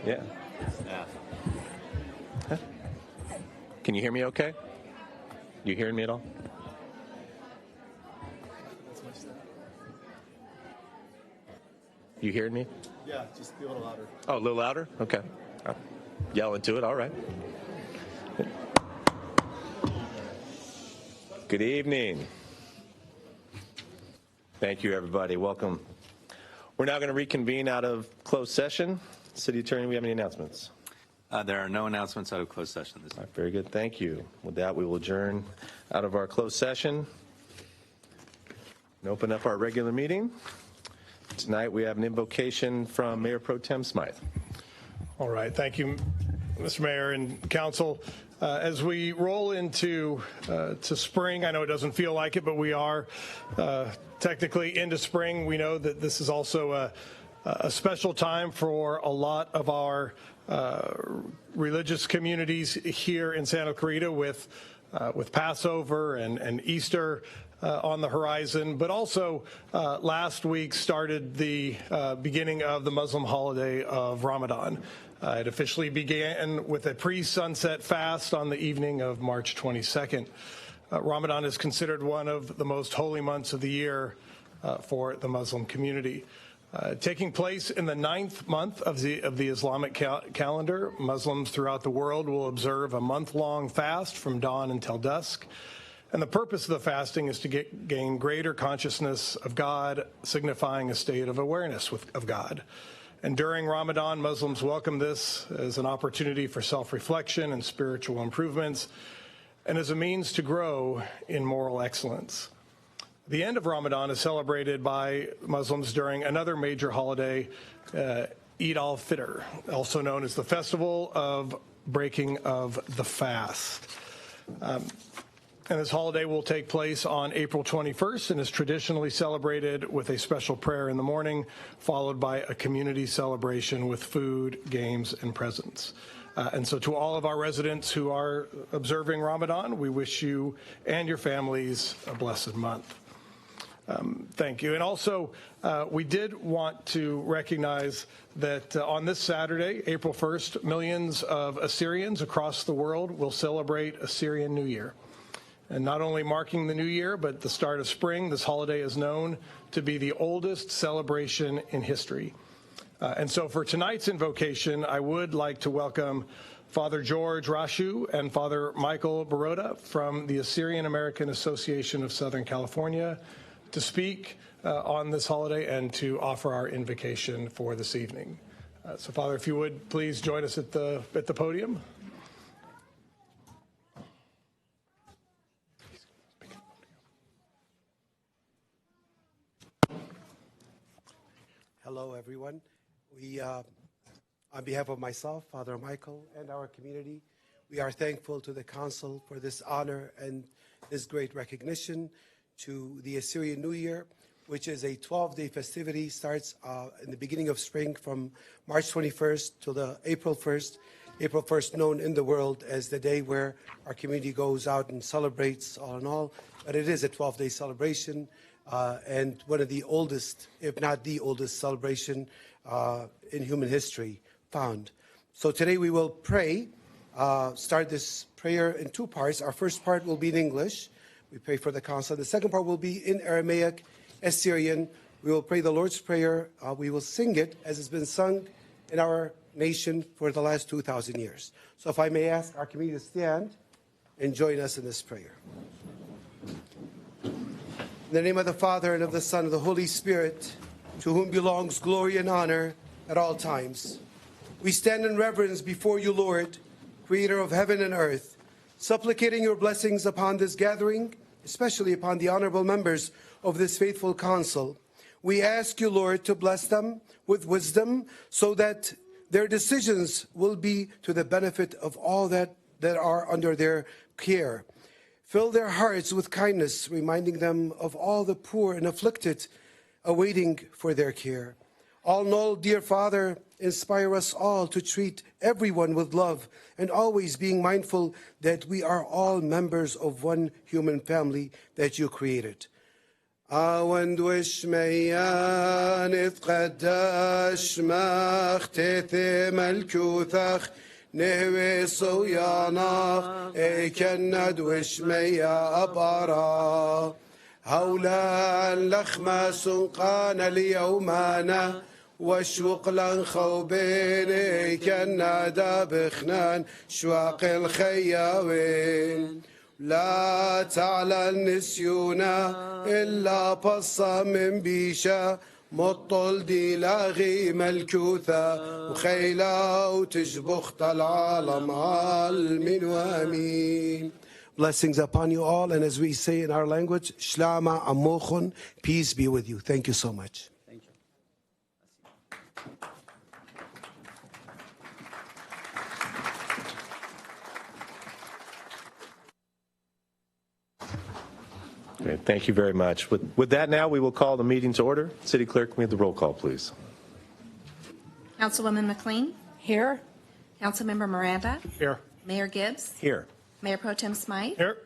Yeah. Huh? Can you hear me okay? You hearing me at all? You hearing me? Yeah, just be a little louder. Oh, a little louder? Okay. I'll yell into it. All right. Good evening. Thank you, everybody. Welcome. We're now going to reconvene out of closed session. City Attorney, we have any announcements? There are no announcements out of closed session this evening. Right, very good. Thank you. With that, we will adjourn out of our closed session and open up our regular meeting. Tonight, we have an invocation from Mayor Pro Tem Smythe. All right. Thank you, Mr. Mayor and Council. As we roll into to spring, I know it doesn't feel like it, but we are technically into spring. We know that this is also a special time for a lot of our religious communities here in Santa Clarita with Passover and Easter on the horizon, but also last week started the beginning of the Muslim holiday of Ramadan. It officially began with a pre-sunset fast on the evening of March 22nd. Ramadan is considered one of the most holy months of the year for the Muslim community. Taking place in the 9th month of the Islamic calendar, Muslims throughout the world will observe a month-long fast from dawn until dusk. And the purpose of the fasting is to gain greater consciousness of God, signifying a state of awareness of God. And during Ramadan, Muslims welcome this as an opportunity for self-reflection and spiritual improvements, and as a means to grow in moral excellence. The end of Ramadan is celebrated by Muslims during another major holiday, Eid al-Fitr, also known as the Festival of Breaking of the Fast. And this holiday will take place on April 21st and is traditionally celebrated with a special prayer in the morning, followed by a community celebration with food, games, and presents. And so to all of our residents who are observing Ramadan, we wish you and your families a blessed month. Thank you. And also, we did want to recognize that on this Saturday, April 1st, millions of Assyrians across the world will celebrate Assyrian New Year. And not only marking the new year, but the start of spring, this holiday is known to be the oldest celebration in history. And so for tonight's invocation, I would like to welcome Father George Rashu and Father Michael Baroda from the Assyrian American Association of Southern California to speak on this holiday and to offer our invocation for this evening. So Father, if you would please join us at the podium. Hello, everyone. We, on behalf of myself, Father Michael, and our community, we are thankful to the Council for this honor and this great recognition to the Assyrian New Year, which is a 12-day festivity, starts in the beginning of spring from March 21st to the April 1st. April 1st known in the world as the day where our community goes out and celebrates all in all, but it is a 12-day celebration. And one of the oldest, if not the oldest, celebration in human history found. So today we will pray, start this prayer in two parts. Our first part will be in English. We pray for the Council. The second part will be in Aramaic, Assyrian. We will pray the Lord's Prayer. We will sing it as it's been sung in our nation for the last 2,000 years. So if I may ask our community to stand and join us in this prayer. In the name of the Father, and of the Son, and of the Holy Spirit, to whom belongs glory and honor at all times. We stand in reverence before you, Lord, Creator of heaven and earth, supplicating your blessings upon this gathering, especially upon the honorable members of this faithful council. We ask you, Lord, to bless them with wisdom so that their decisions will be to the benefit of all that are under their care. Fill their hearts with kindness, reminding them of all the poor and afflicted awaiting for their care. All in all, dear Father, inspire us all to treat everyone with love and always being mindful that we are all members of one human family that you created. آوند وش ميان تقداش ما اختث ملكوثخ نهوي صوياناخ كند وش ميا أبارا هولا لخما سنقان اليومانا وشوق لنخو بيني كنادا بخنان شواق الخياوين لا تعلى النسيونا إلا بصة من بيشا مطل دي لاغي ملكوثة وخيلة وتجبخت العالم عالمين وامين. Blessings upon you all, and as we say in our language, Shlama Amochon, peace be with you. Thank you so much. Thank you. Okay, thank you very much. With that now, we will call the meeting to order. City Clerk, can we have the roll call, please? Councilwoman McLean? Here. Councilmember Miranda? Here. Mayor Gibbs? Here. Mayor Pro Tem Smythe? Here.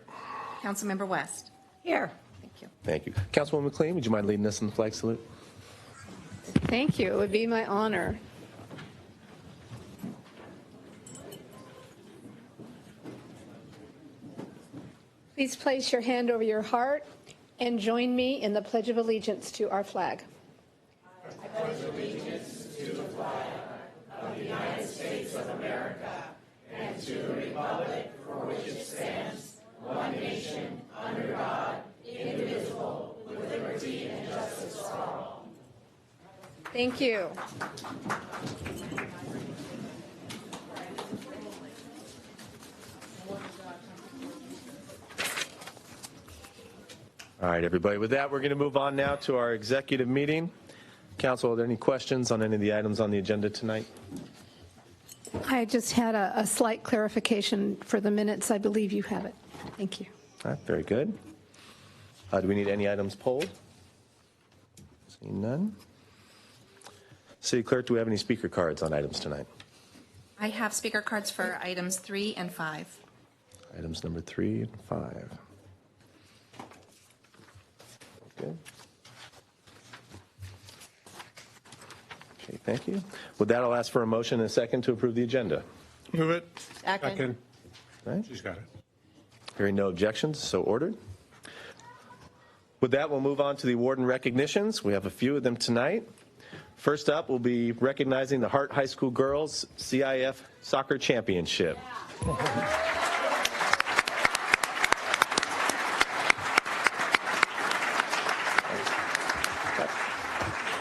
Councilmember West? Here. Thank you. Thank you. Councilwoman McLean, would you mind leading us in the flag salute? Thank you. It would be my honor. Please place your hand over your heart and join me in the Pledge of Allegiance to our flag. I pledge allegiance to the flag of the United States of America and to the republic for which it stands, one nation, under God, indivisible, with liberty and justice for all. Thank you. All right, everybody. With that, we're going to move on now to our executive meeting. Council, are there any questions on any of the items on the agenda tonight? I just had a slight clarification for the minutes. I believe you have it. Thank you. All right, very good. Do we need any items polled? Seeing none. City Clerk, do we have any speaker cards on items tonight? I have speaker cards for items 3 and 5. Items number 3 and 5. Good. Okay, thank you. With that, I'll ask for a motion and a second to approve the agenda. Move it. Second. Right? She's got it. Hearing no objections, so ordered. With that, we'll move on to the award and recognitions. We have a few of them tonight. First up, we'll be recognizing the Hart High School Girls CIF Soccer Championship.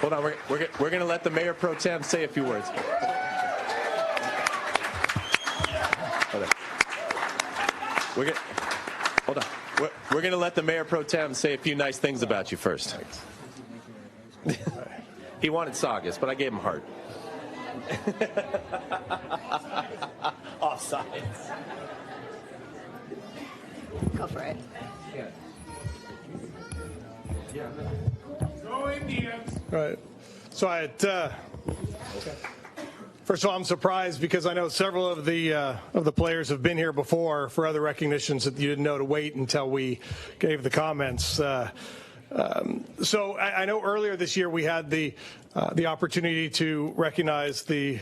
Hold on, we're going to let the Mayor Pro Tem say a few words. Hold on. We're going to let the Mayor Pro Tem say a few nice things about you first. He wanted Saugus, but I gave him Hart. Offside. Go for it. Right. So first of all, I'm surprised because I know several of the players have been here before for other recognitions that you didn't know to wait until we gave the comments. So I know earlier this year we had the opportunity to recognize the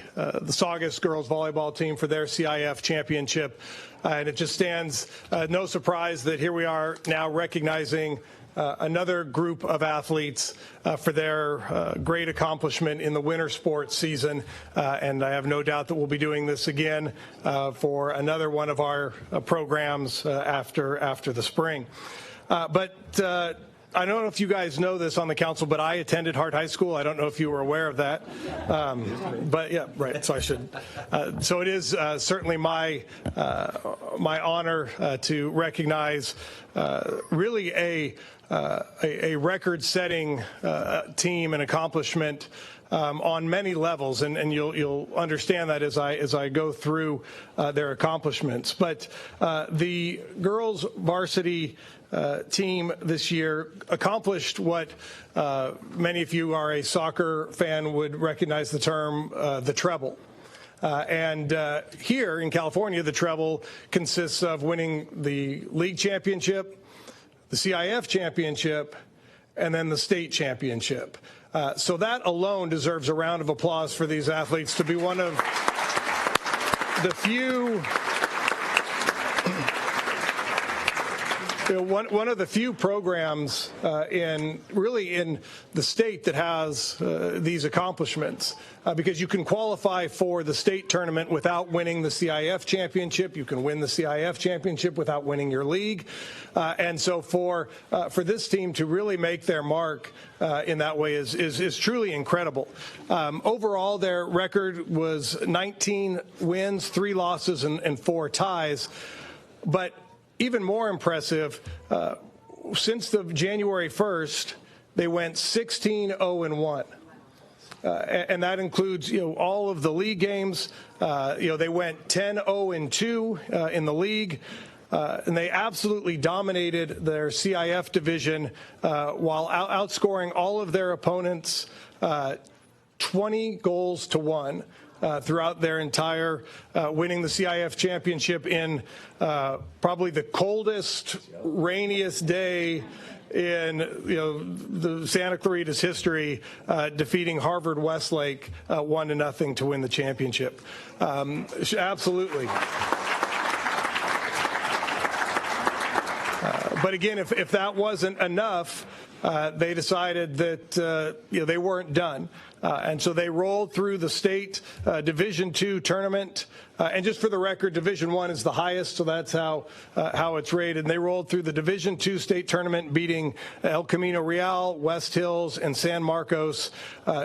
Saugus girls volleyball team for their CIF championship, and it just stands no surprise that here we are now recognizing another group of athletes for their great accomplishment in the winter sports season, and I have no doubt that we'll be doing this again for another one of our programs after the spring. But I don't know if you guys know this on the council, but I attended Hart High School. I don't know if you were aware of that. But yeah, right. So I should. So it is certainly my honor to recognize really a record-setting team and accomplishment on many levels, and you'll understand that as I go through their accomplishments. But the girls varsity team this year accomplished what many of you who are a soccer fan would recognize the term the treble. And here in California, the treble consists of winning the league championship, the CIF championship, and then the state championship. So that alone deserves a round of applause for these athletes to be one of the few one of the few programs in the state that has these accomplishments, because you can qualify for the state tournament without winning the CIF championship. You can win the CIF championship without winning your league, and so for this team to really make their mark in that way is truly incredible. Overall, their record was 19 wins, 3 losses, and 4 ties, but even more impressive, since the January 1st, they went 16-0-1. And that includes, all of the league games. They went 10-0-2 in the league. And they absolutely dominated their CIF division while outscoring all of their opponents 20 goals to 1. Throughout their entire winning the CIF championship in probably the coldest, rainiest day in the Santa Clarita's history, defeating Harvard Westlake 1-0 to win the championship. Absolutely. But again, if that wasn't enough, they decided that they weren't done. And so they rolled through the state Division II tournament. And just for the record, Division I is the highest, so that's how it's rated. And they rolled through the Division II state tournament, beating El Camino Real, West Hills, and San Marcos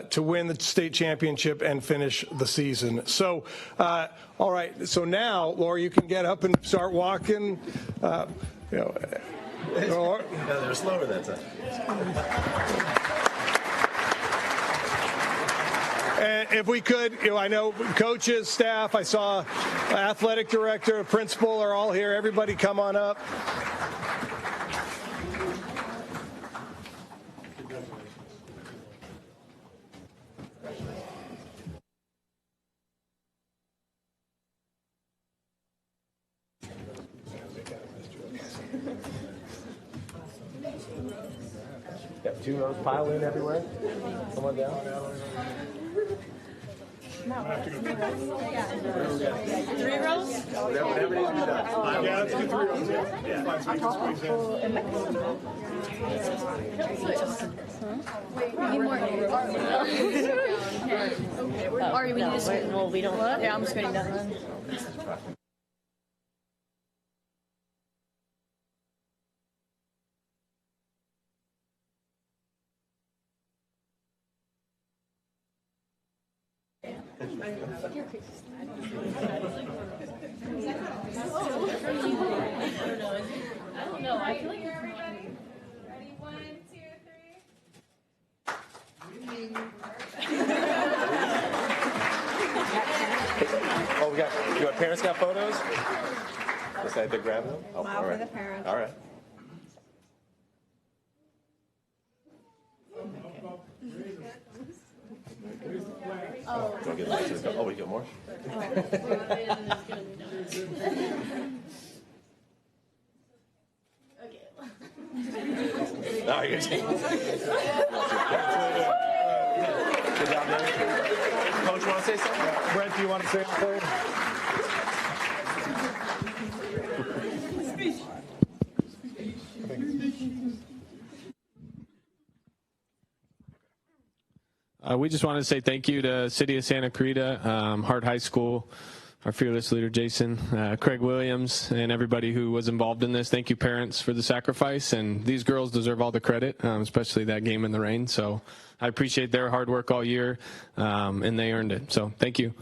to win the state championship and finish the season. So, all right. So now, Laura, you can get up and start walking. They're slower that time. And if we could, I know coaches, staff, I saw athletic director, principal are all here. Everybody come on up. Got 2 rows piled in everywhere. Someone down. 3 rows? Whatever needs to be done. Yeah, let's do 3 rows. Yeah. 5 so we can squeeze in. Ari, we need to squeeze. Well, we don't. Yeah, I'm squeezing down then. I don't know. I feel like Ready? 1, 2, 3. Oh, your parents got photos? Decided to grab them? Oh, Smile all for right. the parents. All right. Don't get lazy. Oh, we got more? No, you're taking Good job, man. Coach, want to say something? Brent, do you want to say anything? We just wanted to say thank you to City of Santa Clarita, Hart High School, our fearless leader, Jason, Craig Williams, and everybody who was involved in this. Thank you, parents, for the sacrifice. And these girls deserve all the credit, especially that game in the rain. So I appreciate their hard work all year, and they earned it. So thank you.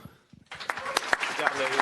Good job, ladies.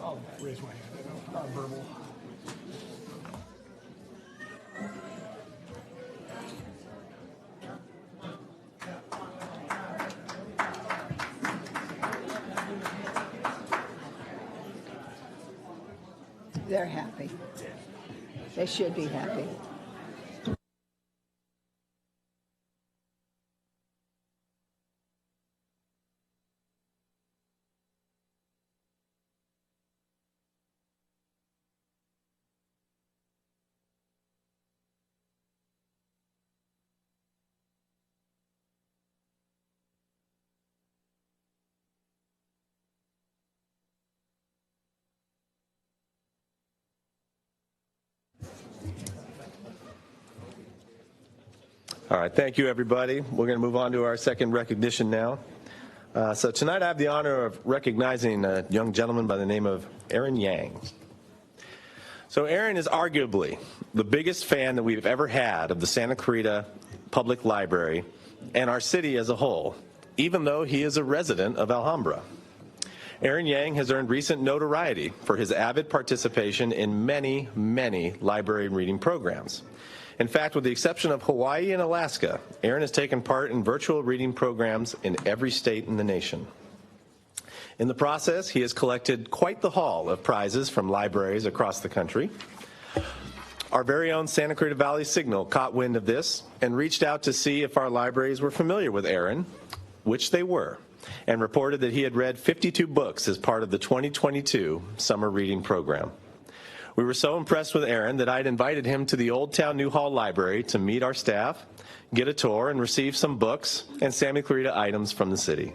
I'll raise my hand. Non-verbal. They're happy. They should be happy. All right, thank you, everybody. We're going to move on to our second recognition now. So tonight I have the honor of recognizing a young gentleman by the name of Aaron Yang. So Aaron is arguably the biggest fan that we've ever had of the Santa Clarita Public Library and our city as a whole, even though he is a resident of Alhambra. Aaron Yang has earned recent notoriety for his avid participation in many, many library reading programs. In fact, with the exception of Hawaii and Alaska, Aaron has taken part in virtual reading programs in every state in the nation. In the process, he has collected quite the haul of prizes from libraries across the country. Our very own Santa Clarita Valley Signal caught wind of this and reached out to see if our libraries were familiar with Aaron, which they were, and reported that he had read 52 books as part of the 2022 summer reading program. We were so impressed with Aaron that I'd invited him to the Old Town New Hall Library to meet our staff, get a tour, and receive some books and Santa Clarita items from the city.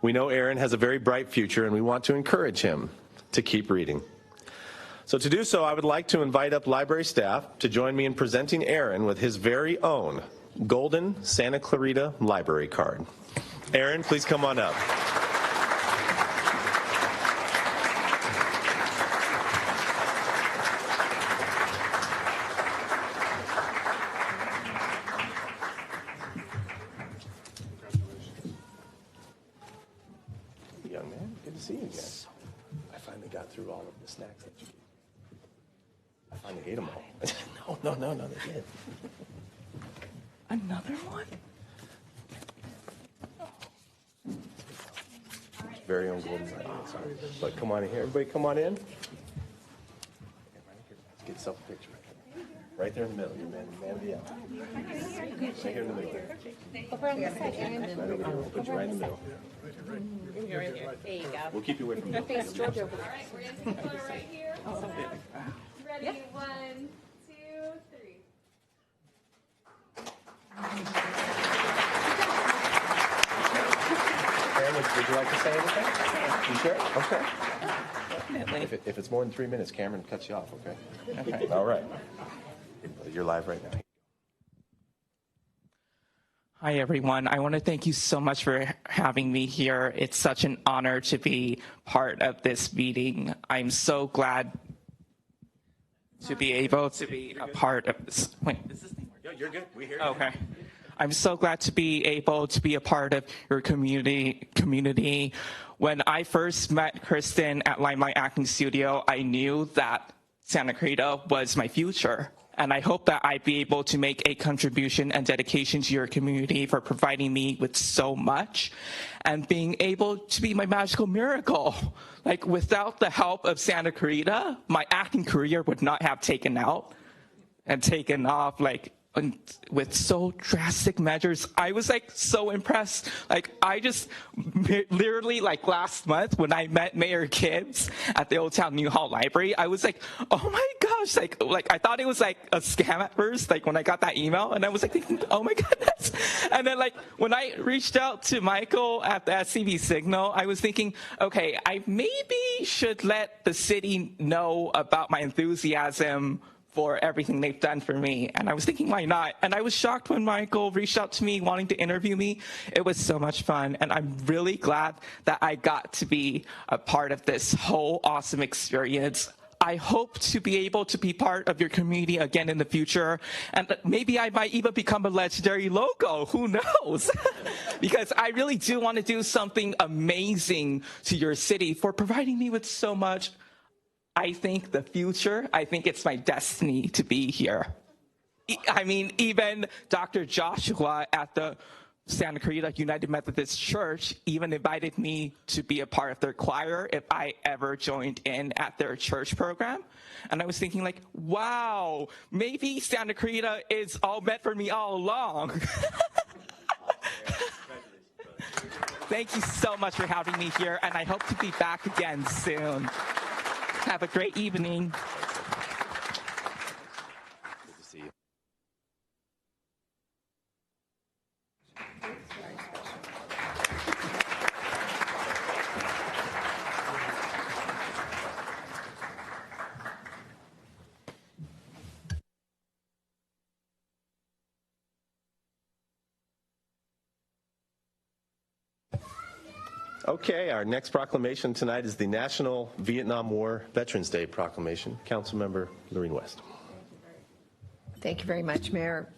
We know Aaron has a very bright future, and we want to encourage him to keep reading. So to do so, I would like to invite up library staff to join me in presenting Aaron with his very own Golden Santa Clarita Library Card. Aaron, please come on up. Young man, good to see you again. I finally got through all of the snacks that you gave. I finally ate them all. No, they did. Another one? Very own golden library. Sorry. But come on in here. Everybody come on in. Let's get yourself a picture. Right there in the middle. You're man of the hour. Right here in the middle. Over on this side, Aaron. Put you right in the middle. There you go. We'll keep you away from the Face George over there. All right, we're going to take a photo right here. Ready? 1, 2, 3. Aaron, would you like to say anything? You sure? Okay. If it's more than 3 minutes, Cameron cuts you off, okay? Okay. All right. You're live right now. Hi, everyone. I want to thank you so much for having me here. It's such an honor to be part of this meeting. I'm so glad to be able to be a part of this. Wait, is this thing working? Yeah, you're good. We hear you. Okay. I'm so glad to be able to be a part of your community. When I first met Kristen at Limelight Acting Studio, I knew that Santa Clarita was my future. And I hope that I'd be able to make a contribution and dedication to your community for providing me with so much and being able to be my magical miracle. Like, without the help of Santa Clarita, my acting career would not have taken out and taken off, like, with so drastic measures. I was like so impressed. Like, I just literally, like, last month when I met Mayor Gibbs at the Old Town New Hall Library, I was like, oh my gosh, like I thought it was like a scam at first, like when I got that email, and I was like thinking, oh my goodness. And then, like, when I reached out to Michael at the SCB Signal, I was thinking, okay, I maybe should let the city know about my enthusiasm for everything they've done for me. And I was thinking, why not? And I was shocked when Michael reached out to me wanting to interview me. It was so much fun. And I'm really glad that I got to be a part of this whole awesome experience. I hope to be able to be part of your community again in the future. And maybe I might even become a legendary logo. Who knows? Because I really do want to do something amazing to your city for providing me with so much. I think the future, I think it's my destiny to be here. I mean, even Dr. Joshua at the Santa Clarita United Methodist Church even invited me to be a part of their choir if I ever joined in at their church program. And I was thinking like, wow, maybe Santa Clarita is all meant for me all along. Thank you so much for having me here, and I hope to be back again soon. Have a great evening. Good to see you. Okay, our next proclamation tonight is the National Vietnam War Veterans Day Proclamation. Councilmember Lorene West. Thank you very much, Mayor.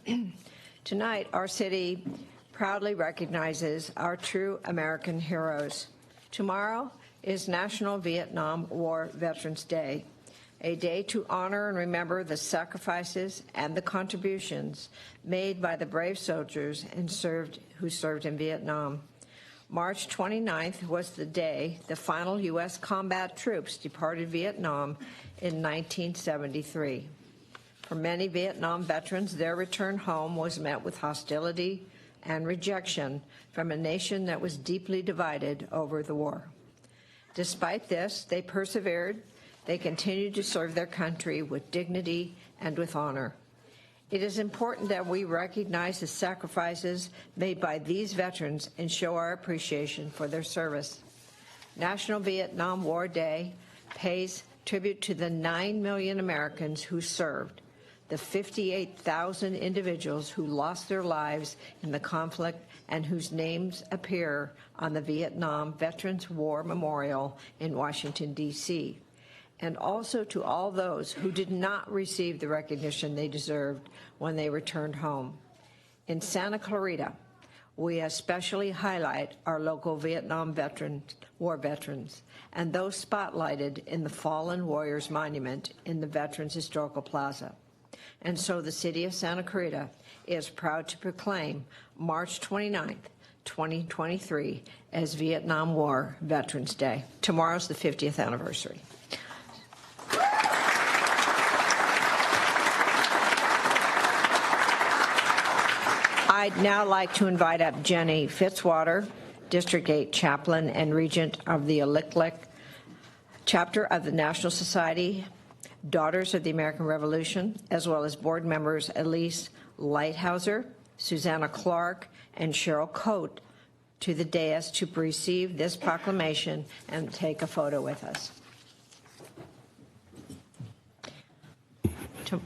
Tonight, our city proudly recognizes our true American heroes. Tomorrow is National Vietnam War Veterans Day, a day to honor and remember the sacrifices and the contributions made by the brave soldiers who served in Vietnam. March 29th was the day the final U.S. combat troops departed Vietnam in 1973. For many Vietnam veterans, their return home was met with hostility and rejection from a nation that was deeply divided over the war. Despite this, they persevered. They continued to serve their country with dignity and with honor. It is important that we recognize the sacrifices made by these veterans and show our appreciation for their service. National Vietnam War Day pays tribute to the 9 million Americans who served, the 58,000 individuals who lost their lives in the conflict and whose names appear on the Vietnam Veterans War Memorial in Washington, D.C., and also to all those who did not receive the recognition they deserved when they returned home. In Santa Clarita, we especially highlight our local Vietnam war veterans and those spotlighted in the Fallen Warriors Monument in the Veterans Historical Plaza. And so the city of Santa Clarita is proud to proclaim March 29th, 2023 as Vietnam War Veterans Day. Tomorrow's the 50th anniversary. I'd now like to invite up Jenny Fitzwater, District 8 Chaplain and Regent of the Aliklek Chapter of the National Society, Daughters of the American Revolution, as well as board members Elise Lighthouser, Susanna Clark, and Cheryl Coate, to the dais to receive this proclamation and take a photo with us.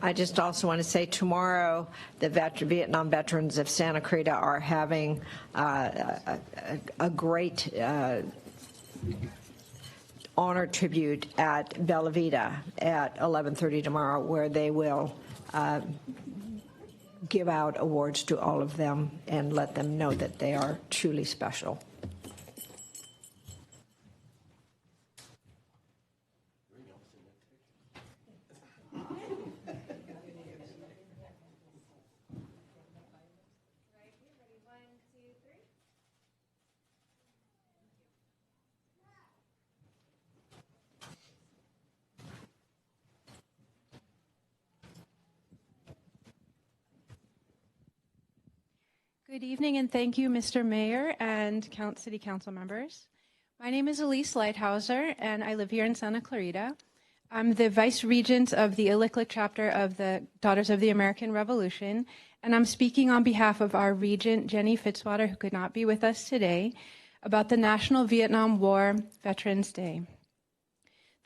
I just also want to say tomorrow the Vietnam veterans of Santa Clarita are having a great honor tribute at Bella Vita at 11:30 tomorrow, where they will give out awards to all of them and let them know that they are truly special. Good evening, and thank you, Mr. Mayor and City Council members. My name is Elise Lighthouser, and I live here in Santa Clarita. I'm the Vice Regent of the Aliklek Chapter of the Daughters of the American Revolution, and I'm speaking on behalf of our Regent, Jenny Fitzwater, who could not be with us today, about the National Vietnam War Veterans Day.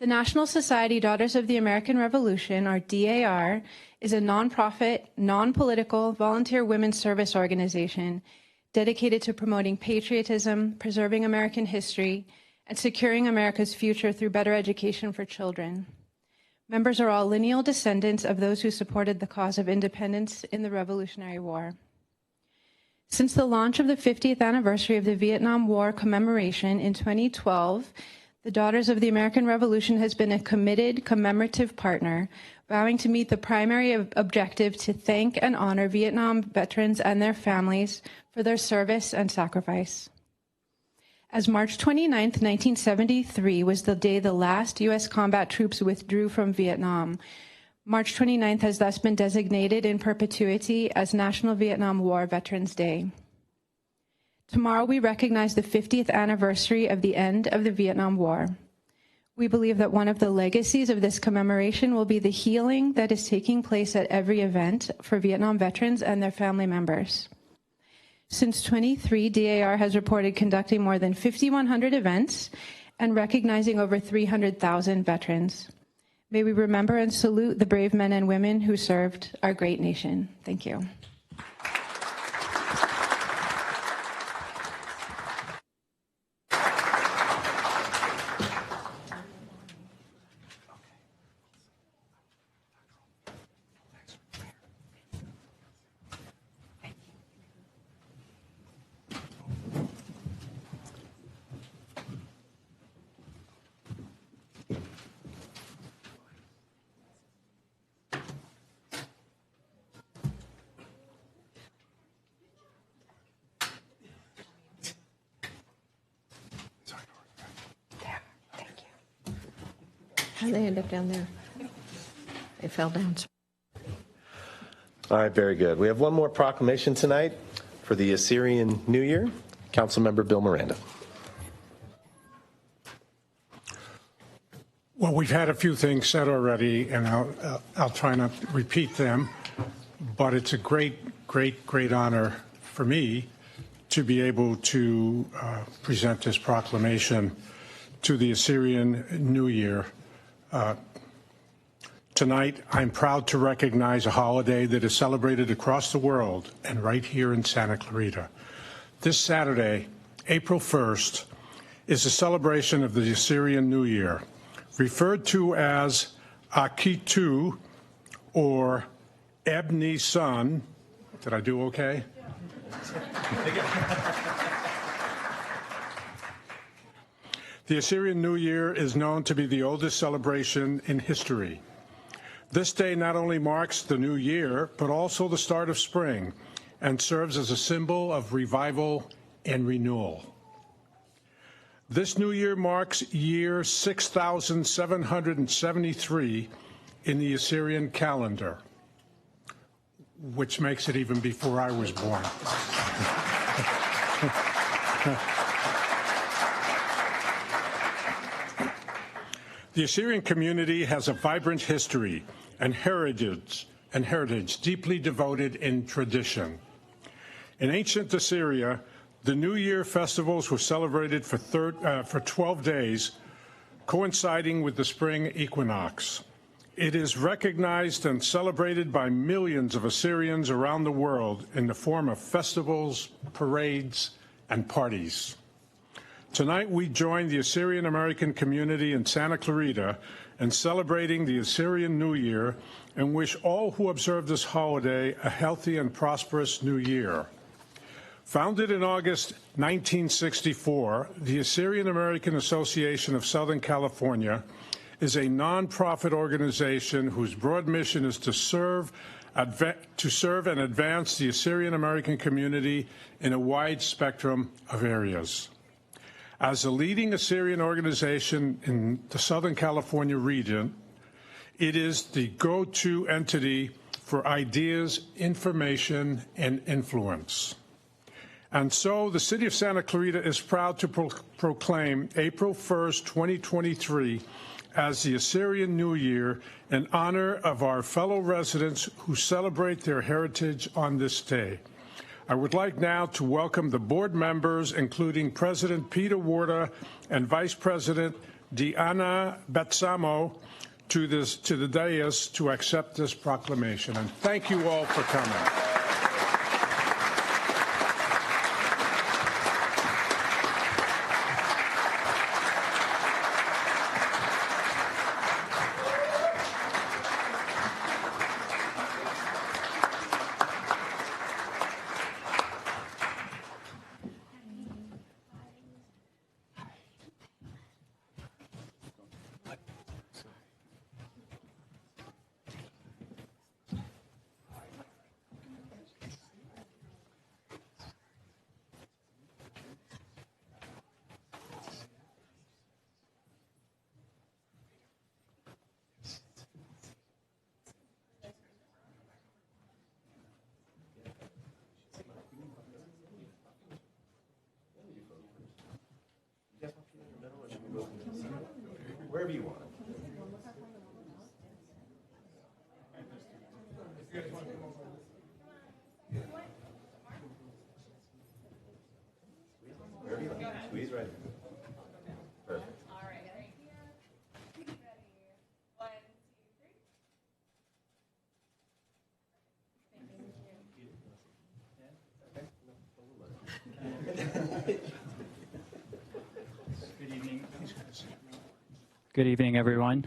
The National Society Daughters of the American Revolution, or DAR, is a nonprofit, non-political, volunteer women's service organization dedicated to promoting patriotism, preserving American history, and securing America's future through better education for children. Members are all lineal descendants of those who supported the cause of independence in the Revolutionary War. Since the launch of the 50th anniversary of the Vietnam War commemoration in 2012, the Daughters of the American Revolution has been a committed commemorative partner, vowing to meet the primary objective to thank and honor Vietnam veterans and their families for their service and sacrifice. As March 29, 1973 was the day the last U.S. combat troops withdrew from Vietnam, March 29th has thus been designated in perpetuity as National Vietnam War Veterans Day. Tomorrow we recognize the 50th anniversary of the end of the Vietnam War. We believe that one of the legacies of this commemoration will be the healing that is taking place at every event for Vietnam veterans and their family members. Since 23, DAR has reported conducting more than 5,100 events and recognizing over 300,000 veterans. May we remember and salute the brave men and women who served our great nation. Thank you. How did they end up down there? They fell down. All right, very good. We have one more proclamation tonight for the Assyrian New Year. Councilmember Bill Miranda. Well, we've had a few things said already, and I'll try not to repeat them, but it's a great honor for me to be able to present this proclamation to the Assyrian New Year. Tonight, I'm proud to recognize a holiday that is celebrated across the world and right here in Santa Clarita. This Saturday, April 1st, is a celebration of the Assyrian New Year, referred to as Akitu or Eb Nisan. Did I do okay? The Assyrian New Year is known to be the oldest celebration in history. This day not only marks the new year, but also the start of spring, and serves as a symbol of revival and renewal. This new year marks year 6,773 in the Assyrian calendar, which makes it even before I was born. The Assyrian community has a vibrant history and heritage deeply devoted in tradition. In ancient Assyria, the New Year festivals were celebrated for 12 days, coinciding with the spring equinox. It is recognized and celebrated by millions of Assyrians around the world in the form of festivals, parades, and parties. Tonight, we join the Assyrian American community in Santa Clarita in celebrating the Assyrian New Year and wish all who observe this holiday a healthy and prosperous new year. Founded in August 1964, the Assyrian American Association of Southern California is a nonprofit organization whose broad mission is to serve and advance the Assyrian American community in a wide spectrum of areas. As a leading Assyrian organization in the Southern California region, it is the go-to entity for ideas, information, and influence. And so the city of Santa Clarita is proud to proclaim April 1st, 2023 as the Assyrian New Year in honor of our fellow residents who celebrate their heritage on this day. I would like now to welcome the board members, including President Peter Warda and Vice President Diana Betsamo to the dais to accept this proclamation. And thank you all for coming. Wherever you want. Wherever you want. Squeeze right in. Perfect. All right, right here. Ready? 1, 2, 3. Good evening, everyone.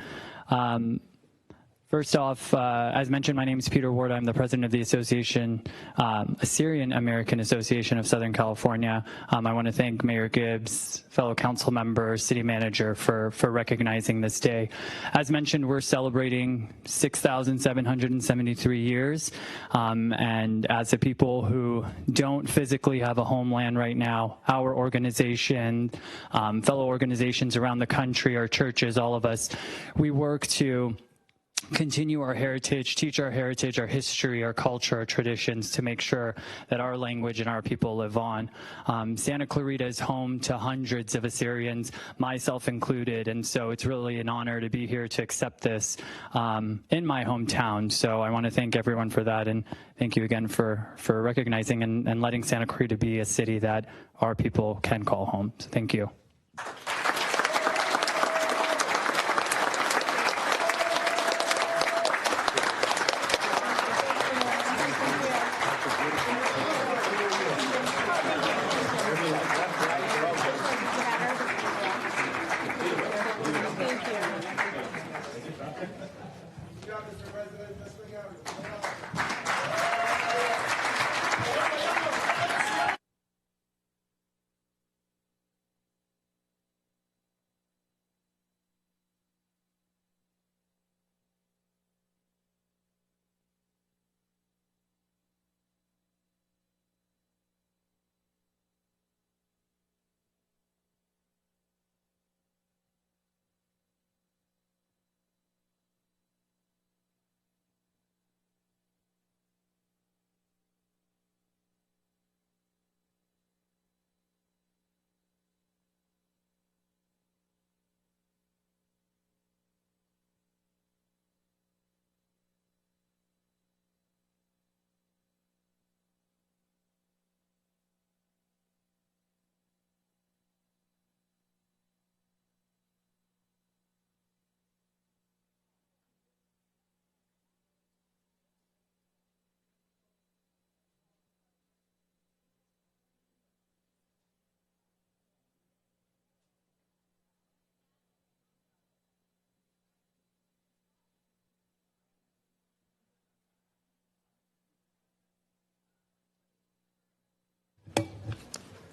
First off, as mentioned, my name is Peter Ward. I'm the president of the association, Assyrian American Association of Southern California. I want to thank Mayor Gibbs, fellow council members, city manager for recognizing this day. As mentioned, we're celebrating 6,773 years. And as a people who don't physically have a homeland right now, our organization, fellow organizations around the country, our churches, all of us, we work to continue our heritage, teach our heritage, our history, our culture, our traditions to make sure that our language and our people live on. Santa Clarita is home to hundreds of Assyrians, myself included, and so it's really an honor to be here to accept this in my hometown. So I want to thank everyone for that, and thank you again for recognizing and letting Santa Clarita be a city that our people can call home. So thank you.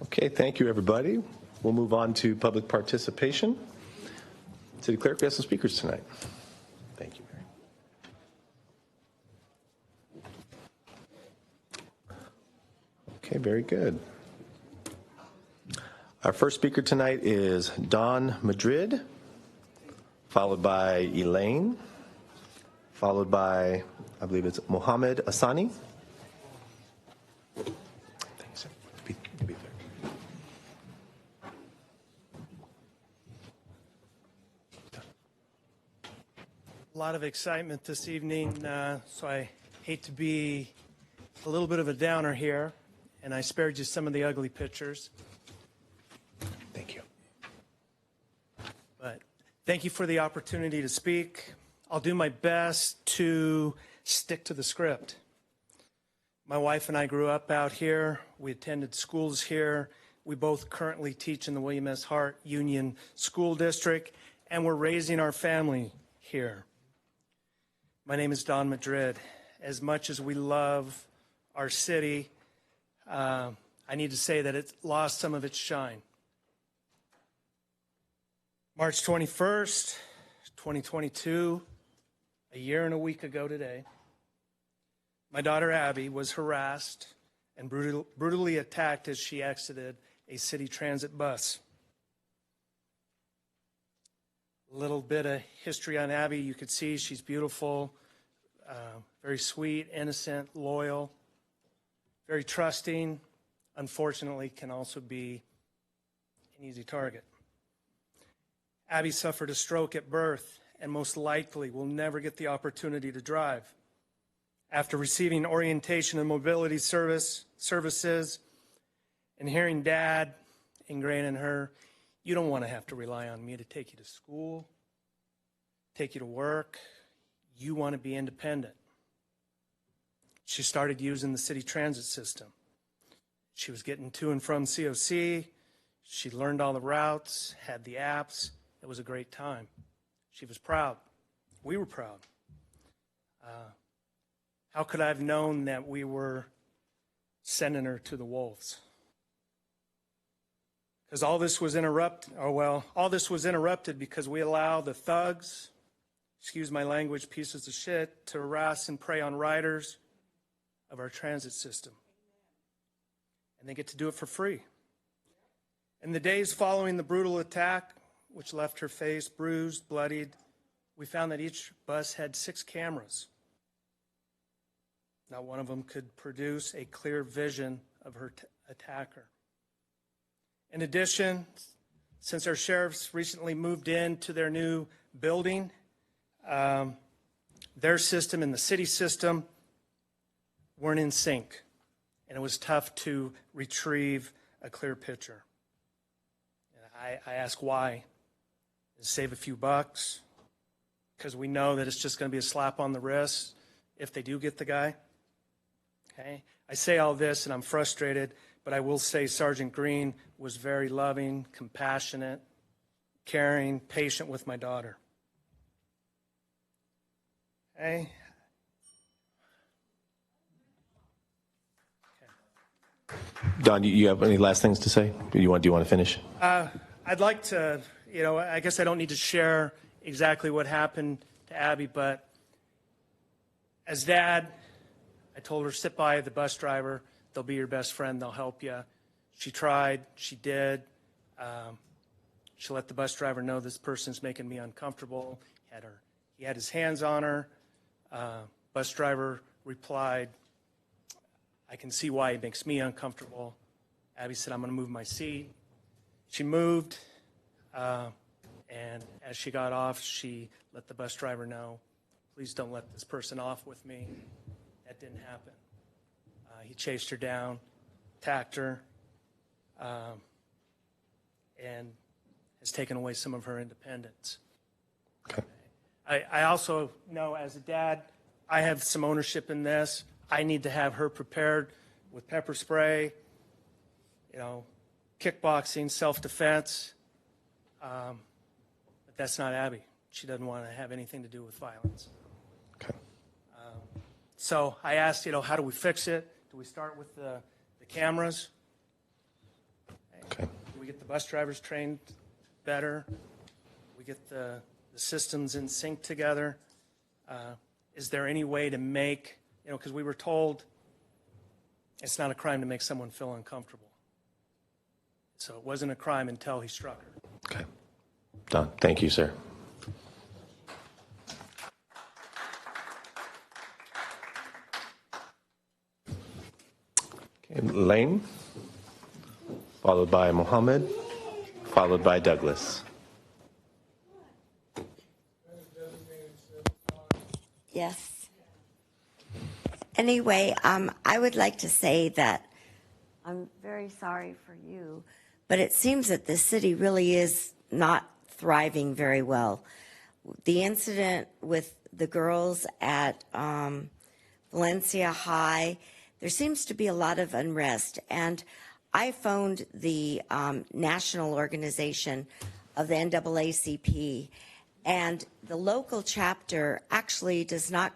Okay, thank you, everybody. We'll move on to public participation. City Clerk, we have some speakers tonight. Thank you, Mary. Okay, very good. Our first speaker tonight is Don Madrid, followed by Elaine, followed by, I believe it's Mohammed Asani. Thanks, sir. Be there. A lot of excitement this evening, so I hate to be a little bit of a downer here, and I spared you some of the ugly pictures. Thank you. But Thank you for the opportunity to speak. I'll do my best to stick to the script. My wife and I grew up out here. We attended schools here. We both currently teach in the William S. Hart Union School District, and we're raising our family here. My name is Don Madrid. As much as we love our city, I need to say that it's lost some of its shine. March 21st, 2022, a year and a week ago today, my daughter Abby was harassed and brutally attacked as she exited a city transit bus. A little bit of history on Abby. You could see she's beautiful, very sweet, innocent, loyal, very trusting. Unfortunately, can also be an easy target. Abby suffered a stroke at birth and most likely will never get the opportunity to drive. After receiving orientation and mobility services and hearing Dad ingrain in her, you don't want to have to rely on me to take you to school, take you to work. You want to be independent. She started using the city transit system. She was getting to and from COC. She learned all the routes, had the apps. It was a great time. She was proud. We were proud. How could I have known that we were sending her to the wolves? Because all this was interrupted because we allow the thugs, excuse my language, pieces of shit, to harass and prey on riders of our transit system. And they get to do it for free. In the days following the brutal attack, which left her face bruised, bloodied, we found that each bus had 6 cameras. Not one of them could produce a clear vision of her attacker. In addition, since our sheriffs recently moved into their new building, their system and the city system weren't in sync, and it was tough to retrieve a clear picture. I ask why. Save a few bucks, because we know that it's just going to be a slap on the wrist if they do get the guy. Okay? I say all this and I'm frustrated, but I will say Sergeant Green was very loving, compassionate, caring, patient with my daughter. Okay? Don, you have any last things to say? Do you want to finish? I'd like to, I guess I don't need to share exactly what happened to Abby, but as Dad, I told her, sit by the bus driver. They'll be your best friend. They'll help you. She tried. She did. She let the bus driver know this person's making me uncomfortable. He had his hands on her. Bus driver replied, I can see why it makes me uncomfortable. Abby said, I'm going to move my seat. She moved, and as she got off, she let the bus driver know, please don't let this person off with me. That didn't happen. He chased her down, attacked her, and has taken away some of her independence. Okay. I also know as a dad, I have some ownership in this. I need to have her prepared with pepper spray, kickboxing, self-defense. But that's not Abby. She doesn't want to have anything to do with violence. Okay. So I asked, how do we fix it? Do we start with the cameras? Okay. Do we get the bus drivers trained better? Do we get the systems in sync together? Is there any way to make, because we were told it's not a crime to make someone feel uncomfortable. So it wasn't a crime until he struck her. Okay. Don, thank you, sir. Okay, Lane, followed by Mohammed, followed by Douglas. Yes. Anyway, I would like to say that I'm very sorry for you, but it seems that the city really is not thriving very well. The incident with the girls at Valencia High, there seems to be a lot of unrest. And I phoned the national organization of the NAACP, and the local chapter actually does not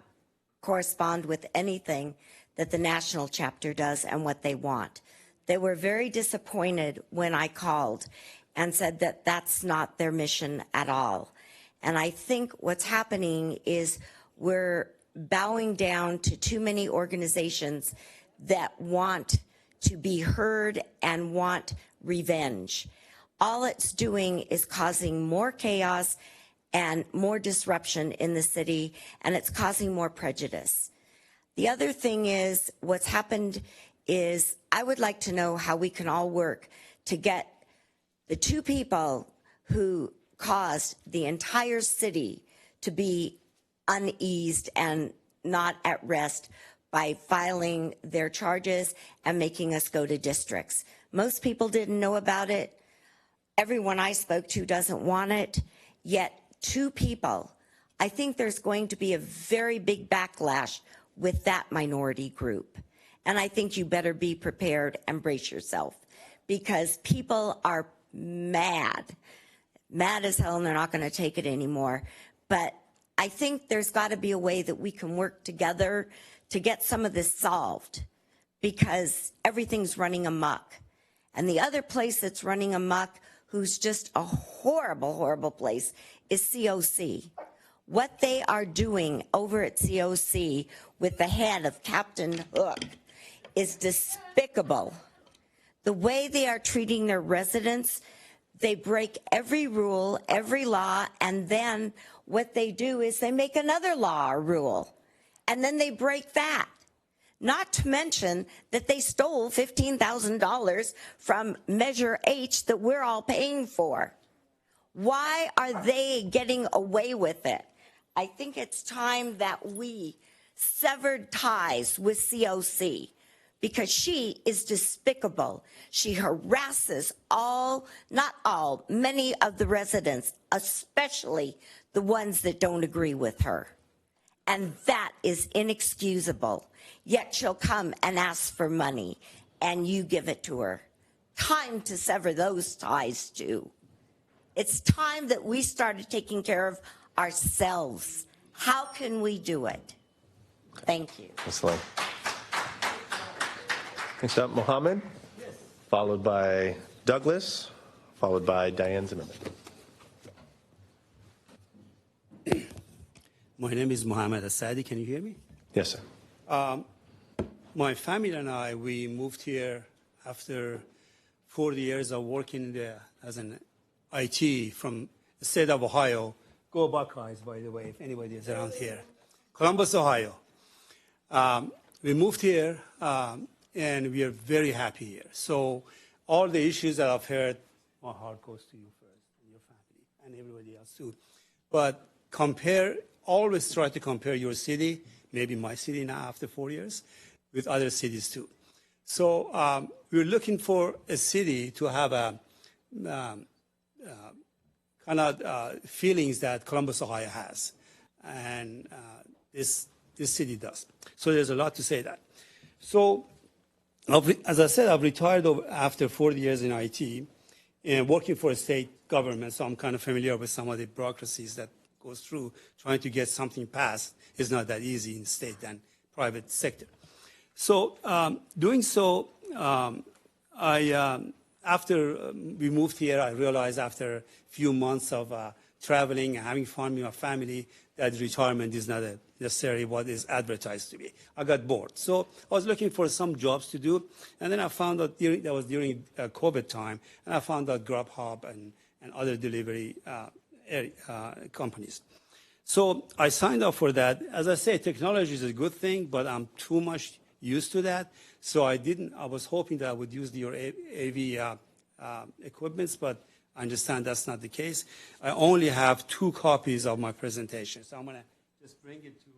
correspond with anything that the national chapter does and what they want. They were very disappointed when I called and said that that's not their mission at all. And I think what's happening is we're bowing down to too many organizations that want to be heard and want revenge. All it's doing is causing more chaos and more disruption in the city, and it's causing more prejudice. The other thing is, what's happened is, I would like to know how we can all work to get the two people who caused the entire city to be uneased and not at rest by filing their charges and making us go to districts. Most people didn't know about it. Everyone I spoke to doesn't want it, yet two people. I think there's going to be a very big backlash with that minority group. And I think you better be prepared and brace yourself, because people are mad as hell, and they're not going to take it anymore. But I think there's got to be a way that we can work together to get some of this solved, because everything's running amok. And the other place that's running amok, who's just a horrible, horrible place, is COC. What they are doing over at COC with the head of Captain Hook is despicable. The way they are treating their residents, they break every rule, every law, and then what they do is they make another law or rule, and then they break that. Not to mention that they stole $15,000 from Measure H that we're all paying for. Why are they getting away with it? I think it's time that we severed ties with COC, because she is despicable. She harasses many of the residents, especially the ones that don't agree with her. And that is inexcusable. Yet she'll come and ask for money, and you give it to her. Time to sever those ties too. It's time that we started taking care of ourselves. How can we do it? Thank you. Ms. Lane. Next up, Mohammed, followed by Douglas, followed by Diane Zimmerman. My name is Mohammed Asadi. Can you hear me? Yes, sir. My family and I, we moved here after 40 years of working there as an IT from the state of Ohio. Go Buckeyes, by the way, if anybody is around here. Columbus, Ohio. We moved here, and we are very happy here. So all the issues that I've heard, my heart goes to you first, and your family, and everybody else too. But always try to compare your city, maybe my city now after 4 years, with other cities too. So we're looking for a city to have a kind of feelings that Columbus, Ohio has, and this city does. So there's a lot to say that. So as I said, I've retired after 40 years in IT and working for a state government, so I'm kind of familiar with some of the bureaucracies that goes through trying to get something passed is not that easy in state and private sector. So doing so, after we moved here, I realized after a few months of traveling and having fun with my family that retirement is not necessarily what is advertised to be. I got bored. So I was looking for some jobs to do, and then I found out that was during COVID time, and I found out Grubhub and other delivery companies. So I signed up for that. As I say, technology is a good thing, but I'm too much used to that. So I was hoping that I would use your AV equipments, but I understand that's not the case. I only have 2 copies of my presentation. So I'm going to just bring it to.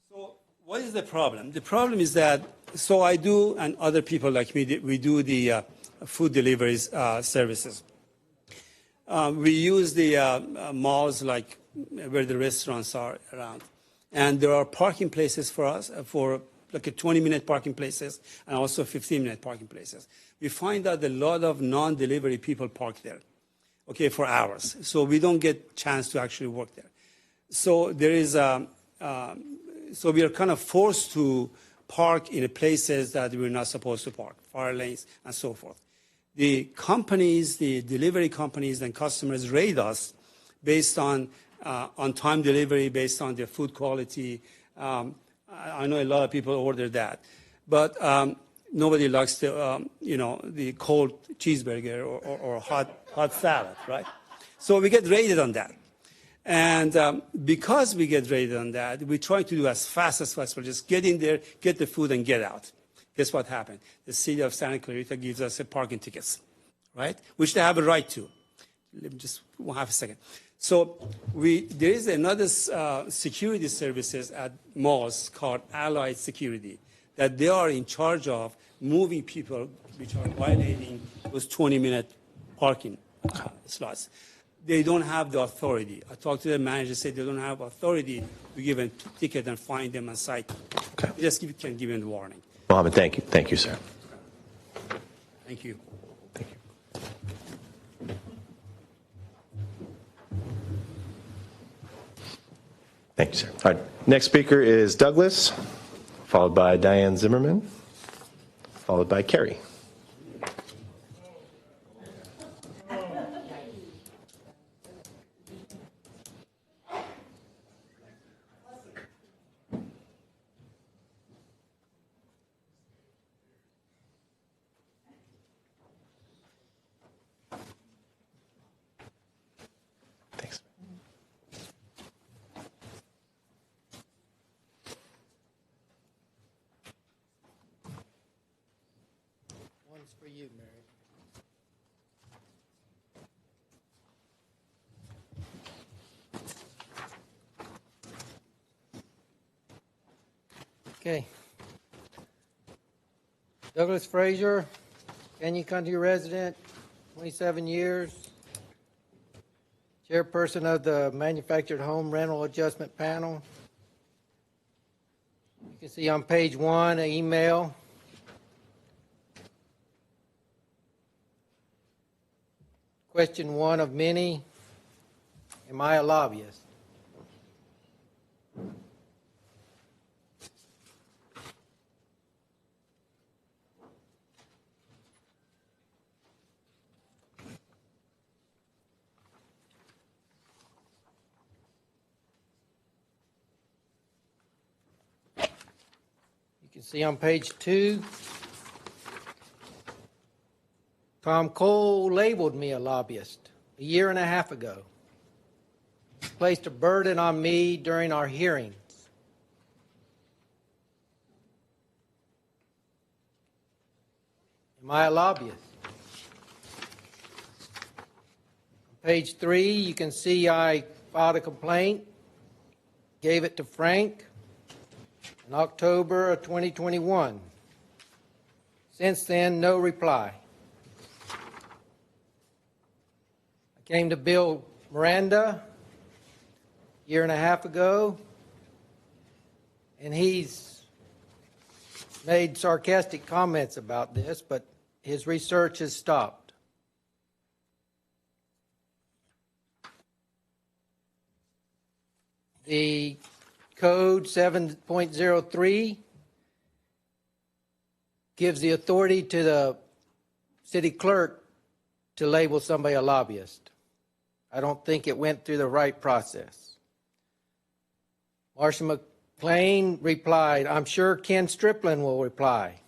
So what is the problem? The problem is that, so I do, and other people like me, we do the food deliveries services. We use the malls like where the restaurants are around. And there are parking places for us, for like a 20-minute parking places and also 15-minute parking places. We find that a lot of non-delivery people park there, okay, for hours. So we don't get chance to actually work there. So there is so we are kind of forced to park in places that we're not supposed to park, fire lanes and so forth. The companies, the delivery companies and customers rate us based on time delivery, based on their food quality. I know a lot of people order that, but nobody likes the the cold cheeseburger or hot salad, right? So we get rated on that. And because we get rated on that, we try to do as fast as possible. Just get in there, get the food, and get out. Guess what happened? The city of Santa Clarita gives us parking tickets, right? Which they have a right to. Let me just have a second. So there is another security services at malls called Allied Security that they are in charge of moving people which are violating those 20-minute parking slots. They don't have the authority. I talked to the manager, said they don't have authority to give a ticket and fine them on site. Okay. They just can give them the warning. Mohammed, thank you. Thank you, sir. Thank you. Thank you. Thank you, sir. All right. Next speaker is Douglas, followed by Diane Zimmerman, followed by Carrie. Thanks. One's for you, Mary. Okay. Douglas Frazier, Canyon Country resident, 27 years. Chairperson of the Manufactured Home Rental Adjustment Panel. You can see on page 1 an email. Question 1 of many. Am I a lobbyist? You can see on page 2, Tom Cole labeled me a lobbyist a year and a half ago. He placed a burden on me during our hearings. Am I a lobbyist? On page 3, you can see I filed a complaint, gave it to Frank in October of 2021. Since then, no reply. I came to Bill Miranda a year and a half ago, and he's made sarcastic comments about this, but his research has stopped. The Code 7.03 gives the authority to the city clerk to label somebody a lobbyist. I don't think it went through the right process. Marcia McLean replied, I'm sure Ken Striplin will reply.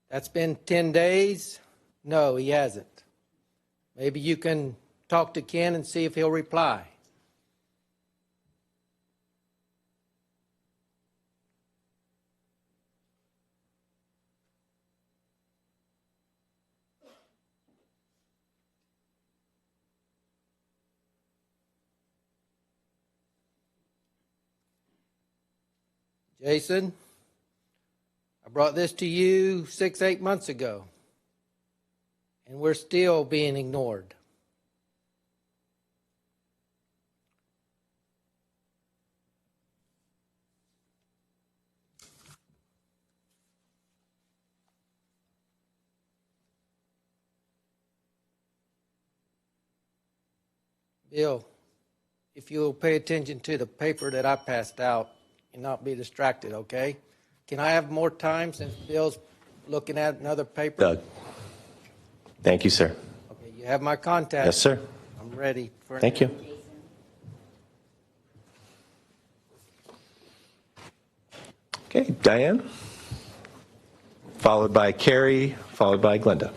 That's been 10 days. No, he hasn't. Maybe you can talk to Ken and see if he'll reply. Jason, I brought this to you 6-8 months ago. and we're still being ignored. Bill, if you'll pay attention to the paper that I passed out and not be distracted, okay? Can I have more time since Bill's looking at another paper? Doug. Thank you, sir. Okay, you have my contact. Yes, sir. I'm ready for Thank you. Okay, Diane, followed by Carrie, followed by Glenda.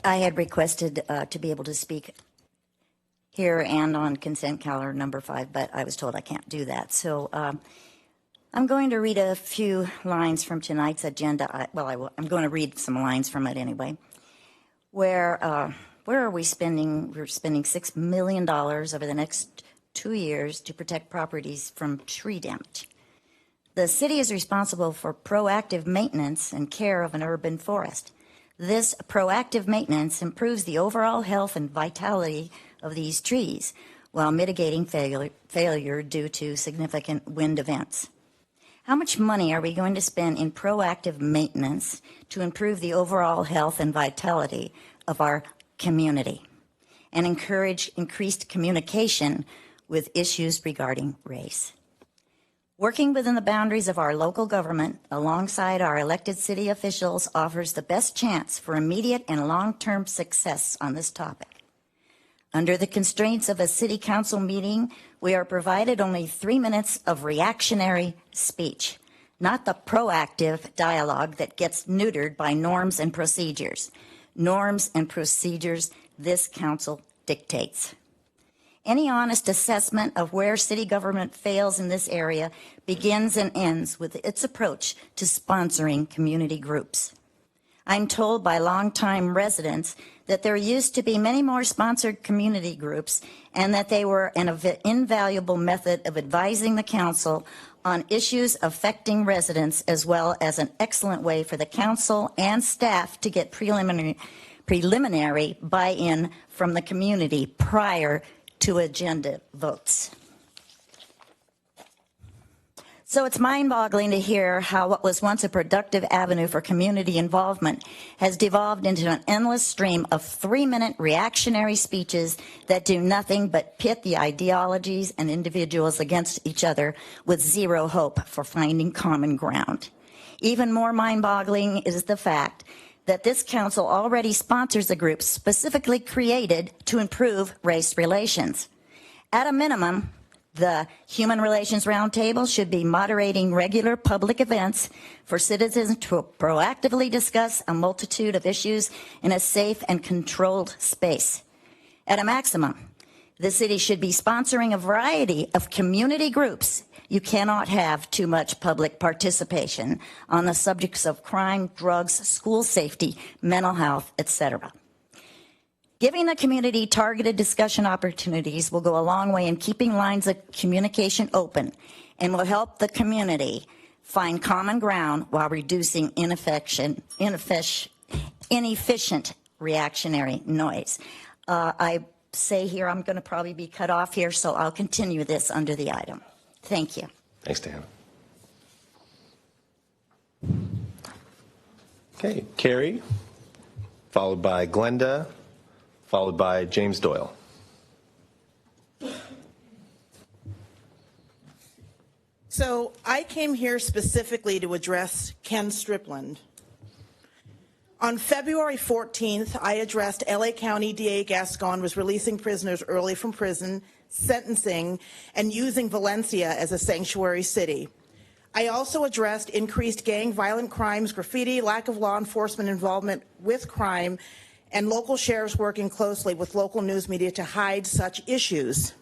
I had requested to be able to speak here and on consent calendar number 5, but I was told I can't do that. So I'm going to read a few lines from tonight's agenda. I'm going to read some lines from it anyway. Where are we spending? We're spending $6 million over the next 2 years to protect properties from tree damage. The city is responsible for proactive maintenance and care of an urban forest. This proactive maintenance improves the overall health and vitality of these trees while mitigating failure due to significant wind events. How much money are we going to spend in proactive maintenance to improve the overall health and vitality of our community and encourage increased communication with issues regarding race? Working within the boundaries of our local government alongside our elected city officials offers the best chance for immediate and long-term success on this topic. Under the constraints of a city council meeting, we are provided only 3 minutes of reactionary speech, not the proactive dialogue that gets neutered by norms and procedures. Norms and procedures this council dictates. Any honest assessment of where city government fails in this area begins and ends with its approach to sponsoring community groups. I'm told by longtime residents that there used to be many more sponsored community groups and that they were an invaluable method of advising the council on issues affecting residents, as well as an excellent way for the council and staff to get preliminary buy-in from the community prior to agenda votes. So it's mind-boggling to hear how what was once a productive avenue for community involvement has devolved into an endless stream of 3-minute reactionary speeches that do nothing but pit the ideologies and individuals against each other with zero hope for finding common ground. Even more mind-boggling is the fact that this council already sponsors a group specifically created to improve race relations. At a minimum, the Human Relations Roundtable should be moderating regular public events for citizens to proactively discuss a multitude of issues in a safe and controlled space. At a maximum, the city should be sponsoring a variety of community groups. You cannot have too much public participation on the subjects of crime, drugs, school safety, mental health, etc. Giving the community targeted discussion opportunities will go a long way in keeping lines of communication open and will help the community find common ground while reducing inefficient reactionary noise. I say here I'm going to probably be cut off here, so I'll continue this under the item. Thank you. Thanks, Dan. Okay, Carrie, followed by Glenda, followed by James Doyle. So I came here specifically to address Ken Strickland. On February 14th, I addressed LA County DA Gascon was releasing prisoners early from prison, sentencing, and using Valencia as a sanctuary city. I also addressed increased gang violent crimes, graffiti, lack of law enforcement involvement with crime, and local sheriffs working closely with local news media to hide such issues.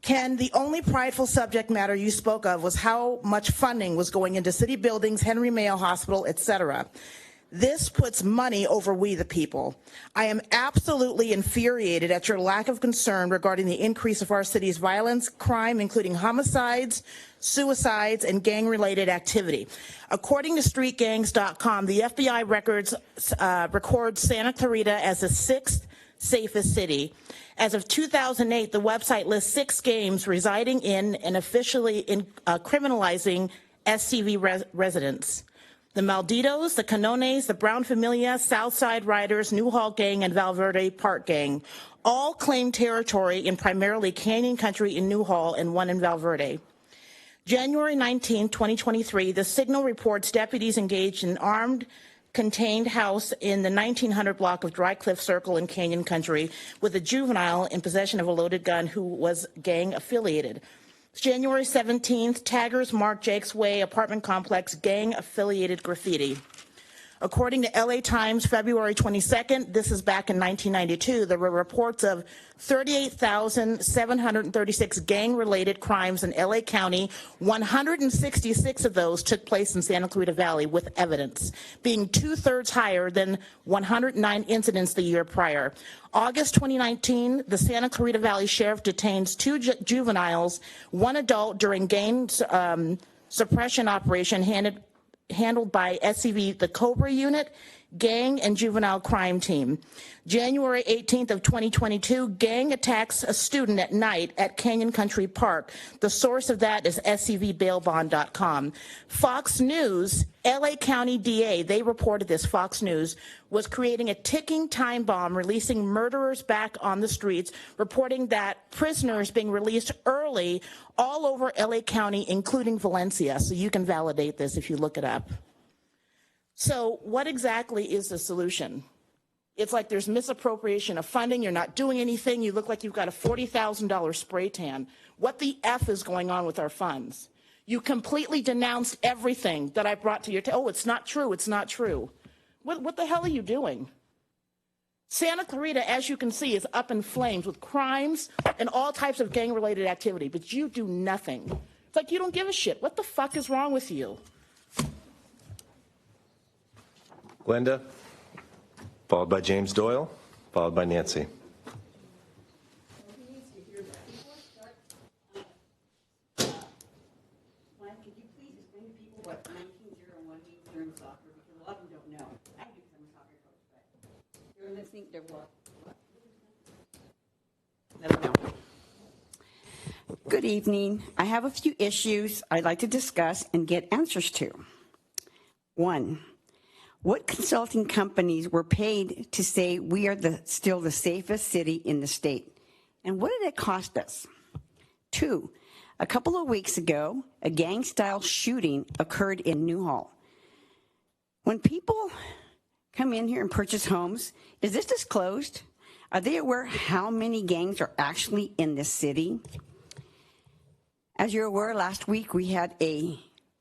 Ken, the only prideful subject matter you spoke of was how much funding was going into city buildings, Henry Mayo Hospital, etc. This puts money over we the people. I am absolutely infuriated at your lack of concern regarding the increase of our city's violence, crime, including homicides, suicides, and gang-related activity. According to StreetGangs.com, the FBI records Santa Clarita as the 6th safest city. As of 2008, the website lists 6 gangs residing in and officially criminalizing SCV residents. The Malditos, the Canones, the Brown Familia, Southside Riders, Newhall Gang, and Valverde Park Gang all claim territory in primarily Canyon Country in Newhall and one in Valverde. January 19, 2023, the Signal reports deputies engaged in armed contained house in the 1900 block of Dry Cliff Circle in Canyon Country with a juvenile in possession of a loaded gun who was gang affiliated. January 17th, taggers marked Jake's Way apartment complex gang-affiliated graffiti. According to LA Times, February 22nd, this is back in 1992, there were reports of 38,736 gang-related crimes in LA County. 166 of those took place in Santa Clarita Valley with evidence, being 2/3 higher than 109 incidents the year prior. August 2019, the Santa Clarita Valley Sheriff detains 2 juveniles, 1 adult during gang suppression operation handled by SCV, the Cobra Unit, Gang and Juvenile Crime Team. January 18th of 2022, gang attacks a student at night at Canyon Country Park. The source of that is scvbailbond.com. Fox News, LA County DA, they reported this, Fox News, was creating a ticking time bomb, releasing murderers back on the streets, reporting that prisoners being released early all over LA County, including Valencia. So you can validate this if you look it up. So what exactly is the solution? It's like there's misappropriation of funding. You're not doing anything. You look like you've got a $40,000 spray tan. What the F is going on with our funds? You completely denounced everything that I brought to your attention. Oh, it's not true. It's not true. What the hell are you doing? Santa Clarita, as you can see, is up in flames with crimes and all types of gang-related activity, but you do nothing. It's like you don't give a shit. What the fuck is wrong with you? Glenda, followed by James Doyle, followed by Nancy. Good evening. I have a few issues I'd like to discuss and get answers to. 1, what consulting companies were paid to say we are still the safest city in the state? And what did it cost us? 2, a couple of weeks ago, a gang-style shooting occurred in Newhall. When people come in here and purchase homes, is this disclosed? Are they aware how many gangs are actually in this city? As you're aware, last week we had a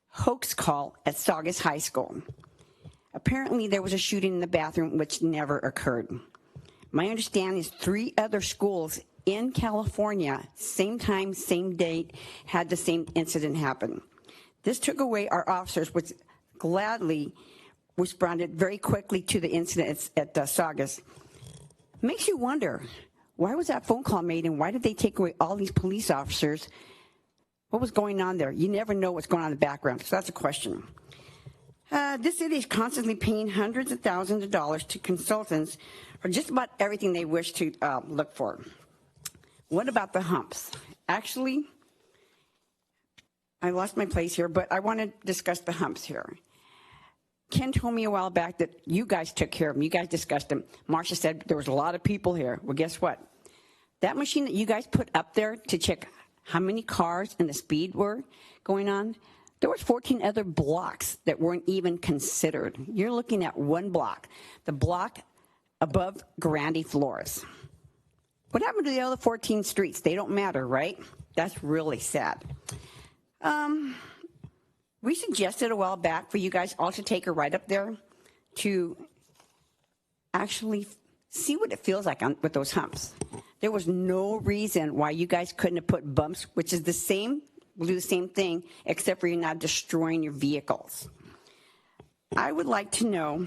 hoax call at Saugus High School. Apparently there was a shooting in the bathroom which never occurred. My understanding is 3 other schools in California, same time, same date, had the same incident happen. This took away our officers, which gladly responded very quickly to the incident at Saugus. Makes you wonder, why was that phone call made and why did they take away all these police officers? What was going on there? You never know what's going on in the background, so that's a question. This city is constantly paying hundreds of thousands of dollars to consultants for just about everything they wish to look for. What about the humps? Actually, I lost my place here, but I want to discuss the humps here. Ken told me a while back that you guys took care of them. You guys discussed them. Marcia said there was a lot of people here. Well, guess what? That machine that you guys put up there to check how many cars and the speed were going on, there was 14 other blocks that weren't even considered. You're looking at one block, the block above Grande Flores. What happened to the other 14 streets? They don't matter, right? That's really sad. We suggested a while back for you guys all to take a ride up there to actually see what it feels like with those humps. There was no reason why you guys couldn't have put bumps, which is the same, we'll do the same thing, except for you're not destroying your vehicles. I would like to know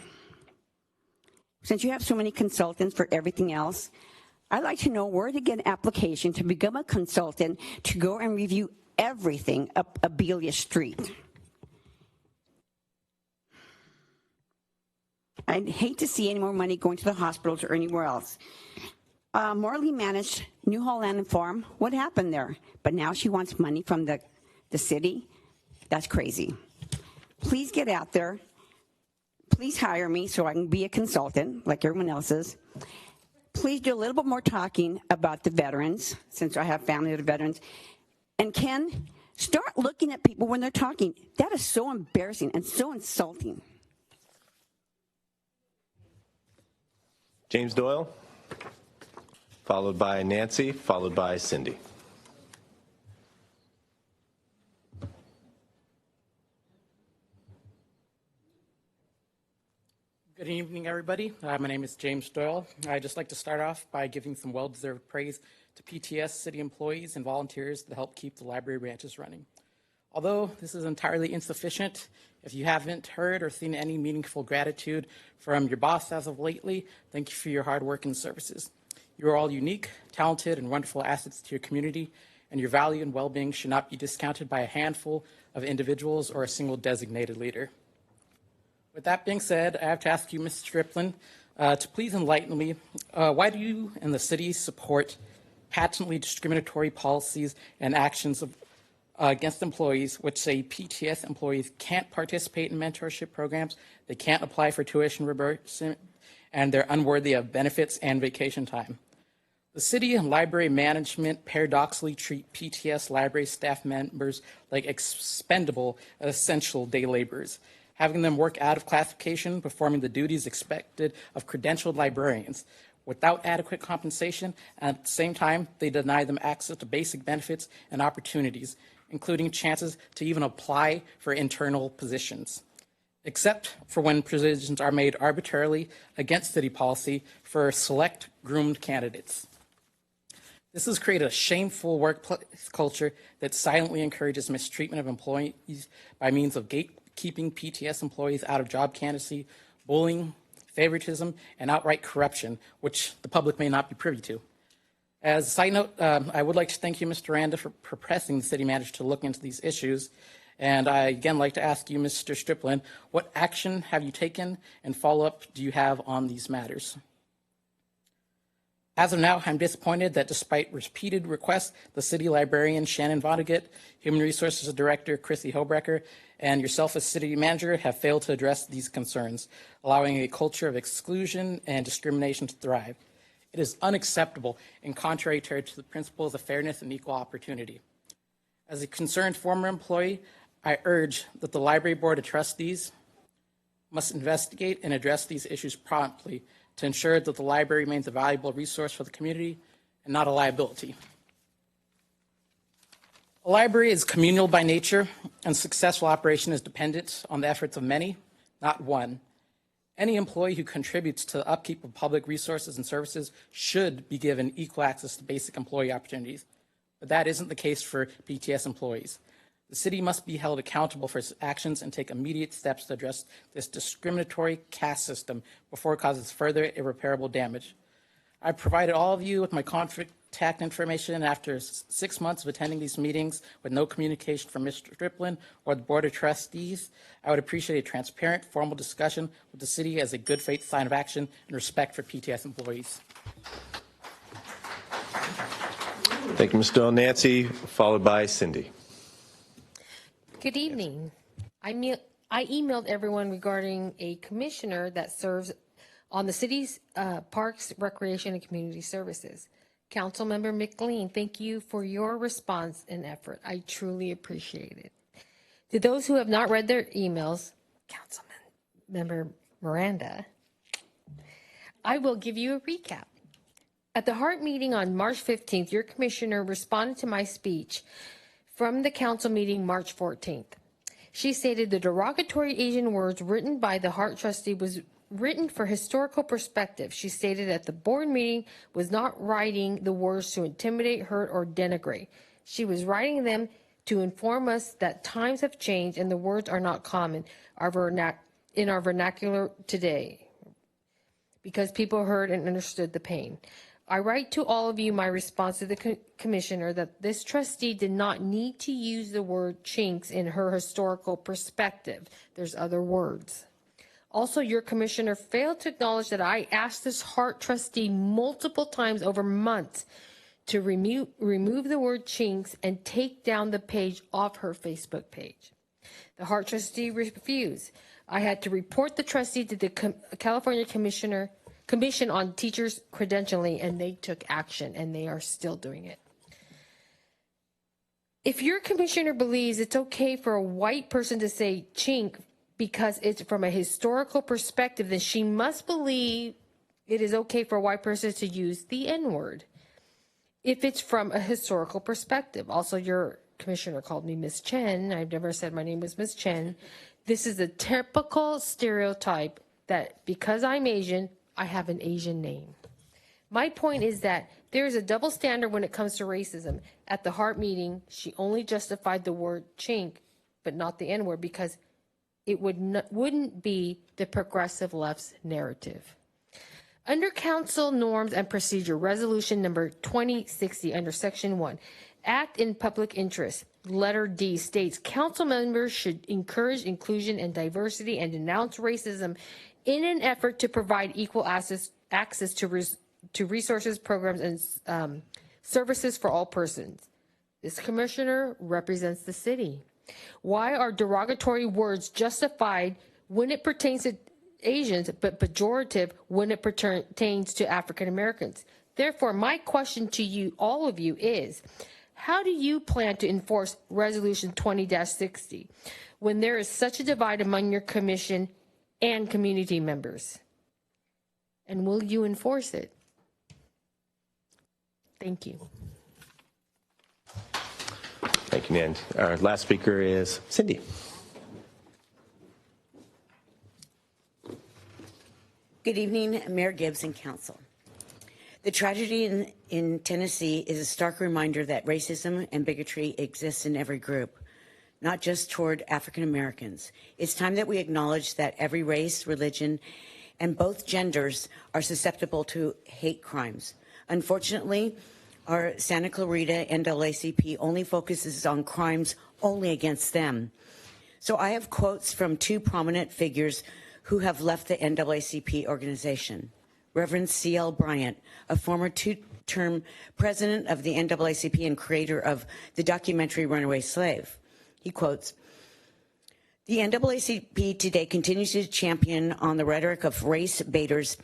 since you have so many consultants for everything else, I'd like to know where to get an application to become a consultant to go and review everything up Abelia Street. I'd hate to see any more money going to the hospitals or anywhere else. Morley managed New Holland Farm. What happened there? But now she wants money from the city? That's crazy. Please get out there. Please hire me so I can be a consultant like everyone else is. Please do a little bit more talking about the veterans, since I have family that are veterans. And Ken, start looking at people when they're talking. That is so embarrassing and so insulting. James Doyle, followed by Nancy, followed by Cindy. Good evening, everybody. My name is James Doyle. I'd just like to start off by giving some well-deserved praise to PTS, city employees, and volunteers that help keep the library branches running. Although this is entirely insufficient, if you haven't heard or seen any meaningful gratitude from your boss as of lately, thank you for your hard work and services. You are all unique, talented, and wonderful assets to your community, and your value and well-being should not be discounted by a handful of individuals or a single designated leader. With that being said, I have to ask you, Ms. Striplin, to please enlighten me. Why do you and the city support patently discriminatory policies and actions against employees which say PTS employees can't participate in mentorship programs, they can't apply for tuition reimbursement, and they're unworthy of benefits and vacation time? The city and library management paradoxically treat PTS library staff members like expendable, essential day laborers, having them work out of classification, performing the duties expected of credentialed librarians without adequate compensation, and at the same time, they deny them access to basic benefits and opportunities, including chances to even apply for internal positions, except for when positions are made arbitrarily against city policy for select groomed candidates. This has created a shameful workplace culture that silently encourages mistreatment of employees by means of gatekeeping PTS employees out of job candidacy, bullying, favoritism, and outright corruption, which the public may not be privy to. As a side note, I would like to thank you, Mr. Randa, for pressing the city manager to look into these issues. And I again like to ask you, Mr. Striplin, what action have you taken and follow-up do you have on these matters? As of now, I'm disappointed that despite repeated requests, the city librarian, Shannon Vonnegut, Human Resources Director, Chrissy Hobrecker, and yourself as city manager have failed to address these concerns, allowing a culture of exclusion and discrimination to thrive. It is unacceptable and contrary to the principles of fairness and equal opportunity. As a concerned former employee, I urge that the Library Board of Trustees must investigate and address these issues promptly to ensure that the library remains a valuable resource for the community and not a liability. A library is communal by nature, and successful operation is dependent on the efforts of many, not one. Any employee who contributes to the upkeep of public resources and services should be given equal access to basic employee opportunities, but that isn't the case for PTS employees. The city must be held accountable for its actions and take immediate steps to address this discriminatory caste system before it causes further irreparable damage. I provided all of you with my contact information after 6 months of attending these meetings with no communication from Mr. Striplin or the Board of Trustees. I would appreciate a transparent, formal discussion with the city as a good faith sign of action and respect for PTS employees. Thank you, Mr. Doyle. Nancy, followed by Cindy. Good evening. I emailed everyone regarding a commissioner that serves on the city's Parks, Recreation, and Community Services. Councilmember McLean, thank you for your response and effort. I truly appreciate it. To those who have not read their emails, Councilmember Miranda, I will give you a recap. At the HART meeting on March 15th, your commissioner responded to my speech from the council meeting March 14th. She stated the derogatory Asian words written by the HART trustee was written for historical perspective. She stated that the board meeting was not writing the words to intimidate, hurt, or denigrate. She was writing them to inform us that times have changed and the words are not common in our vernacular today. because people heard and understood the pain. I write to all of you my response to the commissioner that this trustee did not need to use the word chinks in her historical perspective. There's other words. Also, your commissioner failed to acknowledge that I asked this Hart trustee multiple times over months to remove the word chinks and take down the page off her Facebook page. The Hart trustee refused. I had to report the trustee to the California Commission on Teachers Credentialing, and they took action, and they are still doing it. If your commissioner believes it's okay for a white person to say chink because it's from a historical perspective, then she must believe it is okay for a white person to use the N-word if it's from a historical perspective. Also, your commissioner called me Miss Chen. I've never said my name was Miss Chen. This is a typical stereotype that because I'm Asian, I have an Asian name. My point is that there is a double standard when it comes to racism. At the Hart meeting, she only justified the word chink, but not the N-word, because it wouldn't be the progressive left's narrative. Under council norms and procedure, resolution number 2060 under section 1, act in public interest, letter D states council members should encourage inclusion and diversity and denounce racism in an effort to provide equal access to resources, programs, and services for all persons. This commissioner represents the city. Why are derogatory words justified when it pertains to Asians, but pejorative when it pertains to African Americans? Therefore, my question to you, all of you, is how do you plan to enforce Resolution 20-60 when there is such a divide among your commission and community members? And will you enforce it? Thank you. Thank you, Nan. Our last speaker is Cindy. Good evening, Mayor Gibbs and Council. The tragedy in Tennessee is a stark reminder that racism and bigotry exists in every group, not just toward African Americans. It's time that we acknowledge that every race, religion, and both genders are susceptible to hate crimes. Unfortunately, our Santa Clarita NAACP only focuses on crimes only against them. So I have quotes from two prominent figures who have left the NAACP organization. Reverend C.L. Bryant, a former two-term president of the NAACP and creator of the documentary Runaway Slave. He quotes, "The NAACP today continues to champion on the rhetoric of race baiters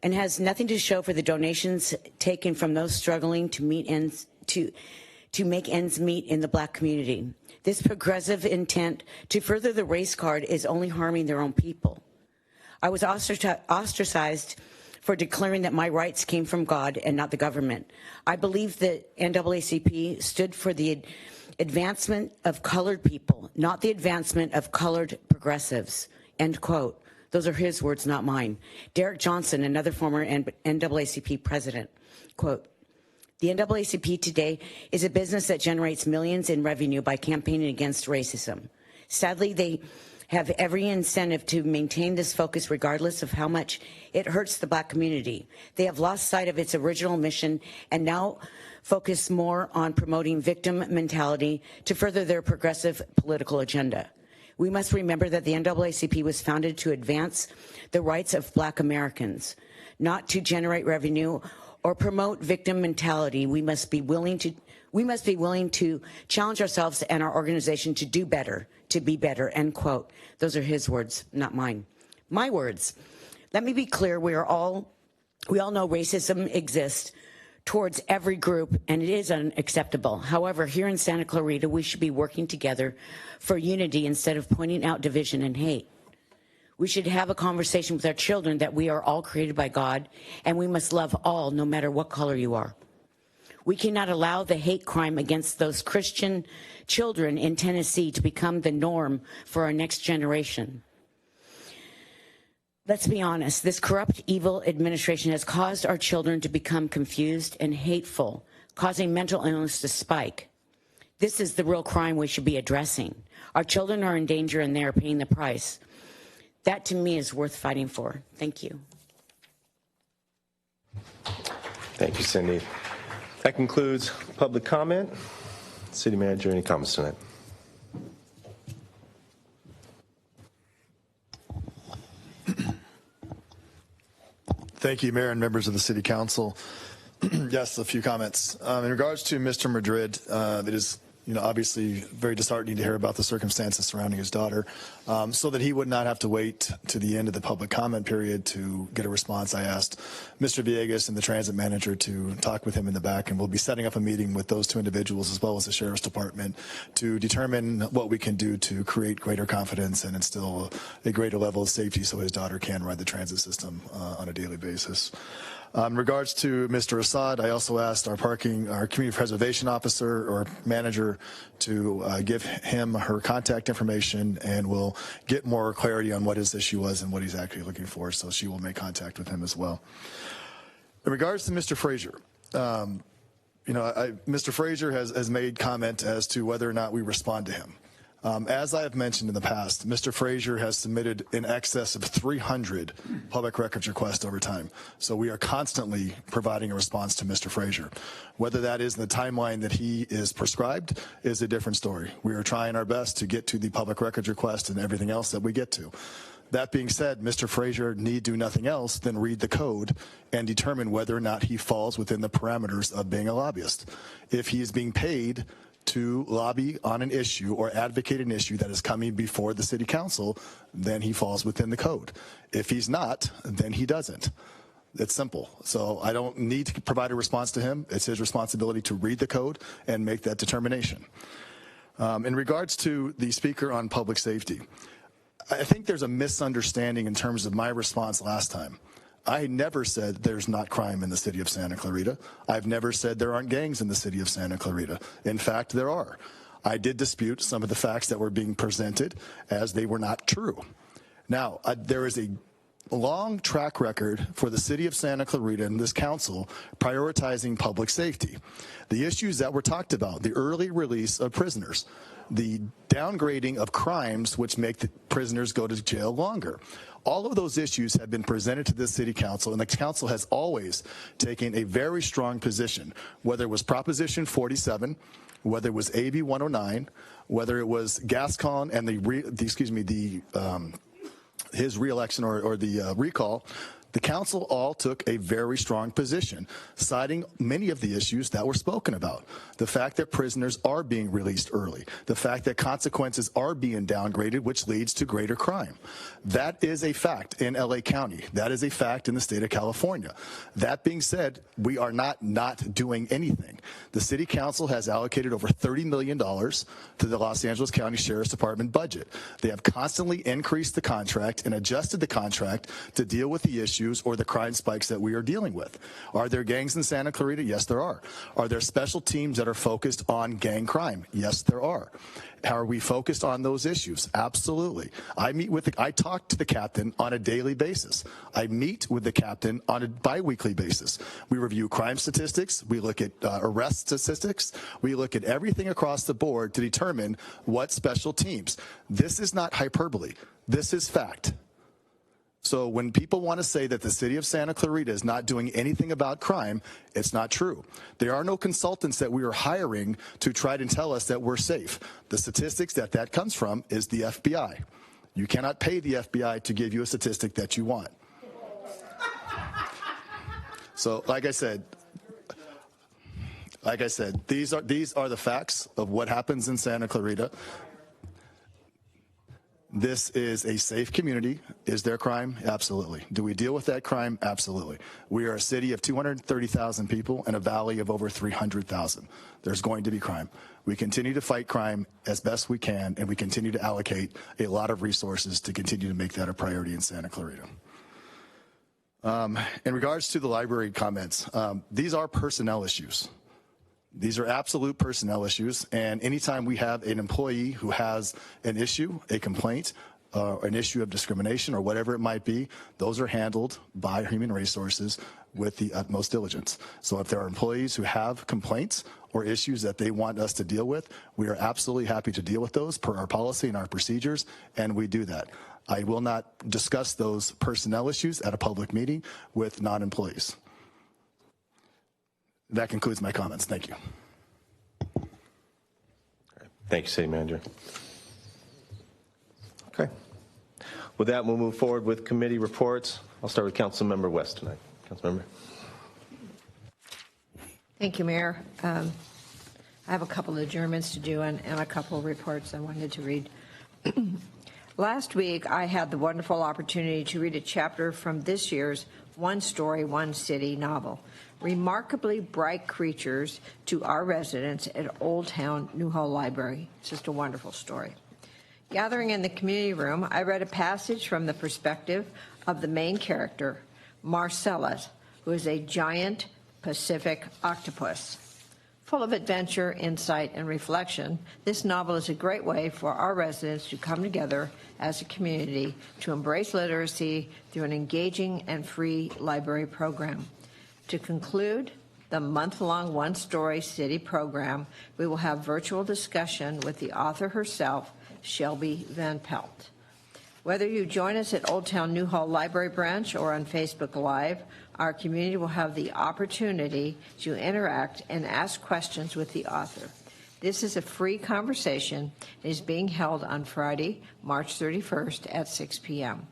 and has nothing to show for the donations taken from those struggling to make ends meet in the Black community. This progressive intent to further the race card is only harming their own people. I was ostracized for declaring that my rights came from God and not the government. I believe that NAACP stood for the advancement of colored people, not the advancement of colored progressives," end quote. Those are his words, not mine. Derek Johnson, another former NAACP president, quote, "The NAACP today is a business that generates millions in revenue by campaigning against racism. Sadly, they have every incentive to maintain this focus regardless of how much it hurts the Black community. They have lost sight of its original mission and now focus more on promoting victim mentality to further their progressive political agenda. We must remember that the NAACP was founded to advance the rights of Black Americans, not to generate revenue or promote victim mentality. We must be willing to challenge ourselves and our organization to do better, to be better," end quote. Those are his words, not mine. My words. Let me be clear, we all know racism exists towards every group, and it is unacceptable. However, here in Santa Clarita, we should be working together for unity instead of pointing out division and hate. We should have a conversation with our children that we are all created by God, and we must love all, no matter what color you are. We cannot allow the hate crime against those Christian children in Tennessee to become the norm for our next generation. Let's be honest, this corrupt, evil administration has caused our children to become confused and hateful, causing mental illness to spike. This is the real crime we should be addressing. Our children are in danger and they are paying the price. That to me is worth fighting for. Thank you. Thank you, Cindy. That concludes public comment. City Manager, any comments tonight? Thank you, Mayor and members of the City Council. Yes, a few comments. In regards to Mr. Madrid, it is obviously very disheartening to hear about the circumstances surrounding his daughter. So that he would not have to wait to the end of the public comment period to get a response, I asked Mr. Villegas and the transit manager to talk with him in the back, and we'll be setting up a meeting with those two individuals as well as the Sheriff's Department to determine what we can do to create greater confidence and instill a greater level of safety so his daughter can ride the transit system on a daily basis. In regards to Mr. Assad, I also asked our community preservation officer or manager to give him her contact information, and we'll get more clarity on what his issue was and what he's actually looking for, so she will make contact with him as well. In regards to Mr. Frazier, Mr. Frazier has made comment as to whether or not we respond to him. As I have mentioned in the past, Mr. Frazier has submitted in excess of 300 public records requests over time. So we are constantly providing a response to Mr. Frazier. Whether that is in the timeline that he is prescribed is a different story. We are trying our best to get to the public records request and everything else that we get to. That being said, Mr. Frazier need do nothing else than read the code and determine whether or not he falls within the parameters of being a lobbyist. If he is being paid to lobby on an issue or advocate an issue that is coming before the City Council, then he falls within the code. If he's not, then he doesn't. It's simple. So I don't need to provide a response to him. It's his responsibility to read the code and make that determination. In regards to the speaker on public safety, I think there's a misunderstanding in terms of my response last time. I never said there's not crime in the city of Santa Clarita. I've never said there aren't gangs in the city of Santa Clarita. In fact, there are. I did dispute some of the facts that were being presented as they were not true. Now, there is a long track record for the city of Santa Clarita and this council prioritizing public safety. The issues that were talked about, the early release of prisoners, the downgrading of crimes which make the prisoners go to jail longer. All of those issues have been presented to the City Council, and the Council has always taken a very strong position, whether it was Proposition 47, whether it was AB 109, whether it was Gascon and his reelection or the recall. The council all took a very strong position, citing many of the issues that were spoken about. The fact that prisoners are being released early, the fact that consequences are being downgraded, which leads to greater crime. That is a fact in LA County. That is a fact in the state of California. That being said, we are not doing anything. The City Council has allocated over $30 million to the Los Angeles County Sheriff's Department budget. They have constantly increased the contract and adjusted the contract to deal with the issues or the crime spikes that we are dealing with. Are there gangs in Santa Clarita? Yes, there are. Are there special teams that are focused on gang crime? Yes, there are. How are we focused on those issues? Absolutely. I talk to the captain on a daily basis. I meet with the captain on a biweekly basis. We review crime statistics. We look at arrest statistics. We look at everything across the board to determine what special teams. This is not hyperbole. This is fact. So when people want to say that the city of Santa Clarita is not doing anything about crime, it's not true. There are no consultants that we are hiring to try to tell us that we're safe. The statistics that comes from is the FBI. You cannot pay the FBI to give you a statistic that you want. So like I said, these are the facts of what happens in Santa Clarita. This is a safe community. Is there crime? Absolutely. Do we deal with that crime? Absolutely. We are a city of 230,000 people and a valley of over 300,000. There's going to be crime. We continue to fight crime as best we can, and we continue to allocate a lot of resources to continue to make that a priority in Santa Clarita. In regards to the library comments, these are personnel issues. These are absolute personnel issues, and anytime we have an employee who has an issue, a complaint, an issue of discrimination or whatever it might be, those are handled by Human Resources with the utmost diligence. So if there are employees who have complaints or issues that they want us to deal with, we are absolutely happy to deal with those per our policy and our procedures, and we do that. I will not discuss those personnel issues at a public meeting with non-employees. That concludes my comments. Thank you. Thank you, City Manager. Okay. With that, we'll move forward with committee reports. I'll start with Councilmember West tonight. Councilmember. Thank you, Mayor. I have a couple of adjournments to do and a couple of reports I wanted to read. Last week, I had the wonderful opportunity to read a chapter from this year's One Story, One City novel, Remarkably Bright Creatures to Our Residents at Old Town Newhall Library. It's just a wonderful story. Gathering in the community room, I read a passage from the perspective of the main character, Marcellus, who is a giant Pacific octopus. Full of adventure, insight, and reflection, this novel is a great way for our residents to come together as a community to embrace literacy through an engaging and free library program. To conclude the month-long One Story City program, we will have virtual discussion with the author herself, Shelby Van Pelt. Whether you join us at Old Town Newhall Library Branch or on Facebook Live, our community will have the opportunity to interact and ask questions with the author. This is a free conversation and is being held on Friday, March 31st at 6 p.m.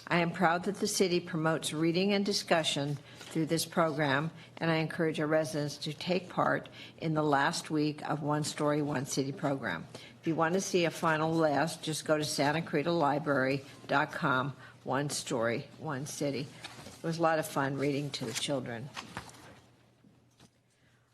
I am proud that the city promotes reading and discussion through this program, and I encourage our residents to take part in the last week of One Story, One City program. If you want to see a final list, just go to SantaClaritaLibrary.com, One Story, One City. It was a lot of fun reading to the children.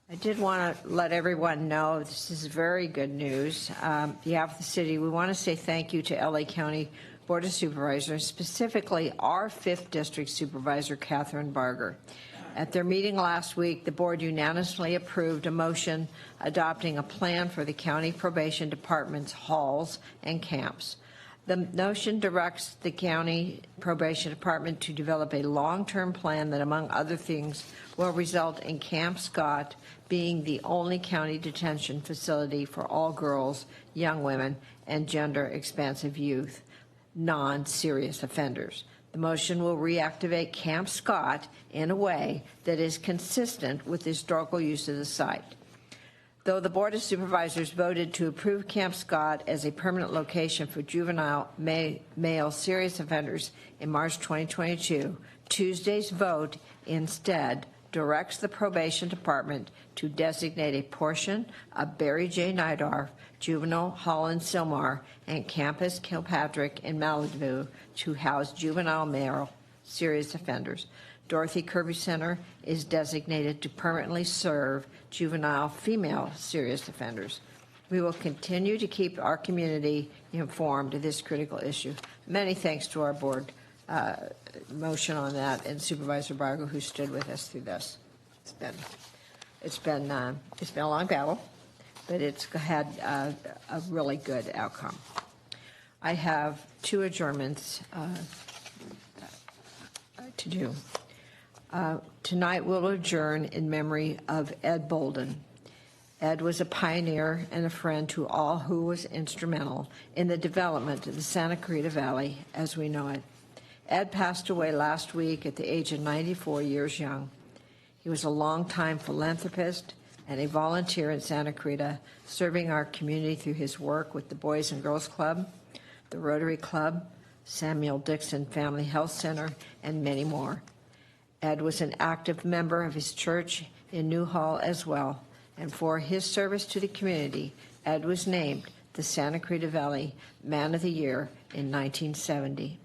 I did want to let everyone know this is very good news. On behalf of the city, we want to say thank you to LA County Board of Supervisors, specifically our 5th District Supervisor, Catherine Barger. At their meeting last week, the board unanimously approved a motion adopting a plan for the county probation department's halls and camps. The motion directs the county probation department to develop a long-term plan that, among other things, will result in Camp Scott being the only county detention facility for all girls, young women, and gender-expansive youth, non-serious offenders. The motion will reactivate Camp Scott in a way that is consistent with the historical use of the site. Though the Board of Supervisors voted to approve Camp Scott as a permanent location for juvenile male serious offenders in March 2022, Tuesday's vote instead directs the probation department to designate a portion of Barry J. Nydorf Juvenile Hall in Sylmar and Campus Kilpatrick in Malibu to house juvenile male serious offenders. Dorothy Kirby Center is designated to permanently serve juvenile female serious offenders. We will continue to keep our community informed of this critical issue. Many thanks to our board motion on that and Supervisor Barger, who stood with us through this. It's been a long battle, but it's had a really good outcome. I have 2 adjournments to do. Tonight we'll adjourn in memory of Ed Bolden. Ed was a pioneer and a friend to all who was instrumental in the development of the Santa Clarita Valley as we know it. Ed passed away last week at the age of 94 years young. He was a longtime philanthropist and a volunteer in Santa Clarita, serving our community through his work with the Boys and Girls Club, the Rotary Club, Samuel Dixon Family Health Center, and many more. Ed was an active member of his church in Newhall as well, and for his service to the community, Ed was named the Santa Clarita Valley Man of the Year in 1970.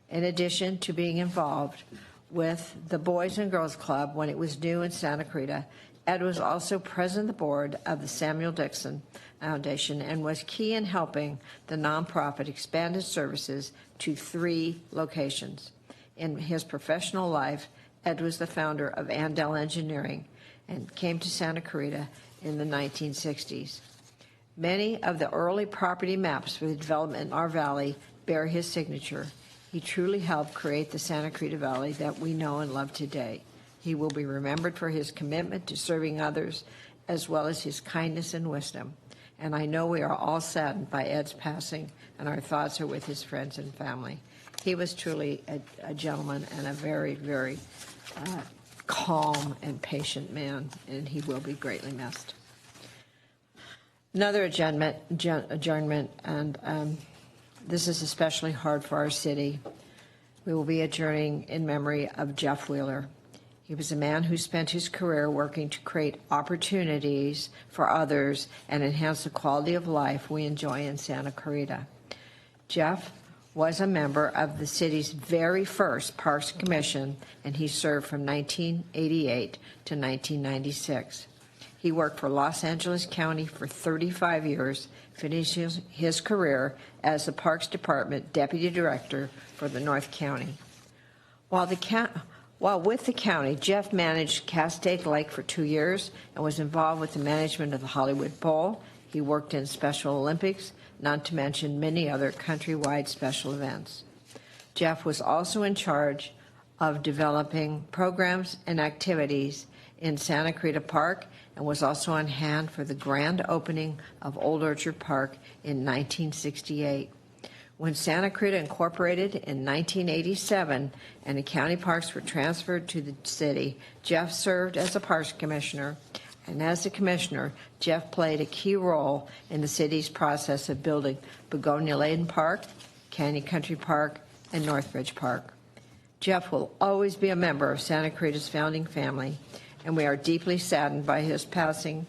In addition to being involved with the Boys and Girls Club when it was new in Santa Clarita, Ed was also president of the board of the Samuel Dixon Foundation and was key in helping the nonprofit expand its services to 3 locations. In his professional life, Ed was the founder of Andel Engineering and came to Santa Clarita in the 1960s. Many of the early property maps for the development in our valley bear his signature. He truly helped create the Santa Clarita Valley that we know and love today. He will be remembered for his commitment to serving others, as well as his kindness and wisdom. And I know we are all saddened by Ed's passing, and our thoughts are with his friends and family. He was truly a gentleman and a very, very calm and patient man, and he will be greatly missed. Another adjournment, and this is especially hard for our city. We will be adjourning in memory of Jeff Wheeler. He was a man who spent his career working to create opportunities for others and enhance the quality of life we enjoy in Santa Clarita. Jeff was a member of the city's very first Parks Commission, and he served from 1988 to 1996. He worked for Los Angeles County for 35 years, finishing his career as the Parks Department Deputy Director for the North County. While with the county, Jeff managed Castaic Lake for 2 years and was involved with the management of the Hollywood Bowl. He worked in Special Olympics, not to mention many other countrywide special events. Jeff was also in charge of developing programs and activities in Santa Clarita Park and was also on hand for the grand opening of Old Orchard Park in 1968. When Santa Clarita incorporated in 1987 and the county parks were transferred to the city, Jeff served as a parks commissioner, and as a commissioner, Jeff played a key role in the city's process of building Begonia Lane Park, Canyon Country Park, and Northbridge Park. Jeff will always be a member of Santa Clarita's founding family, and we are deeply saddened by his passing.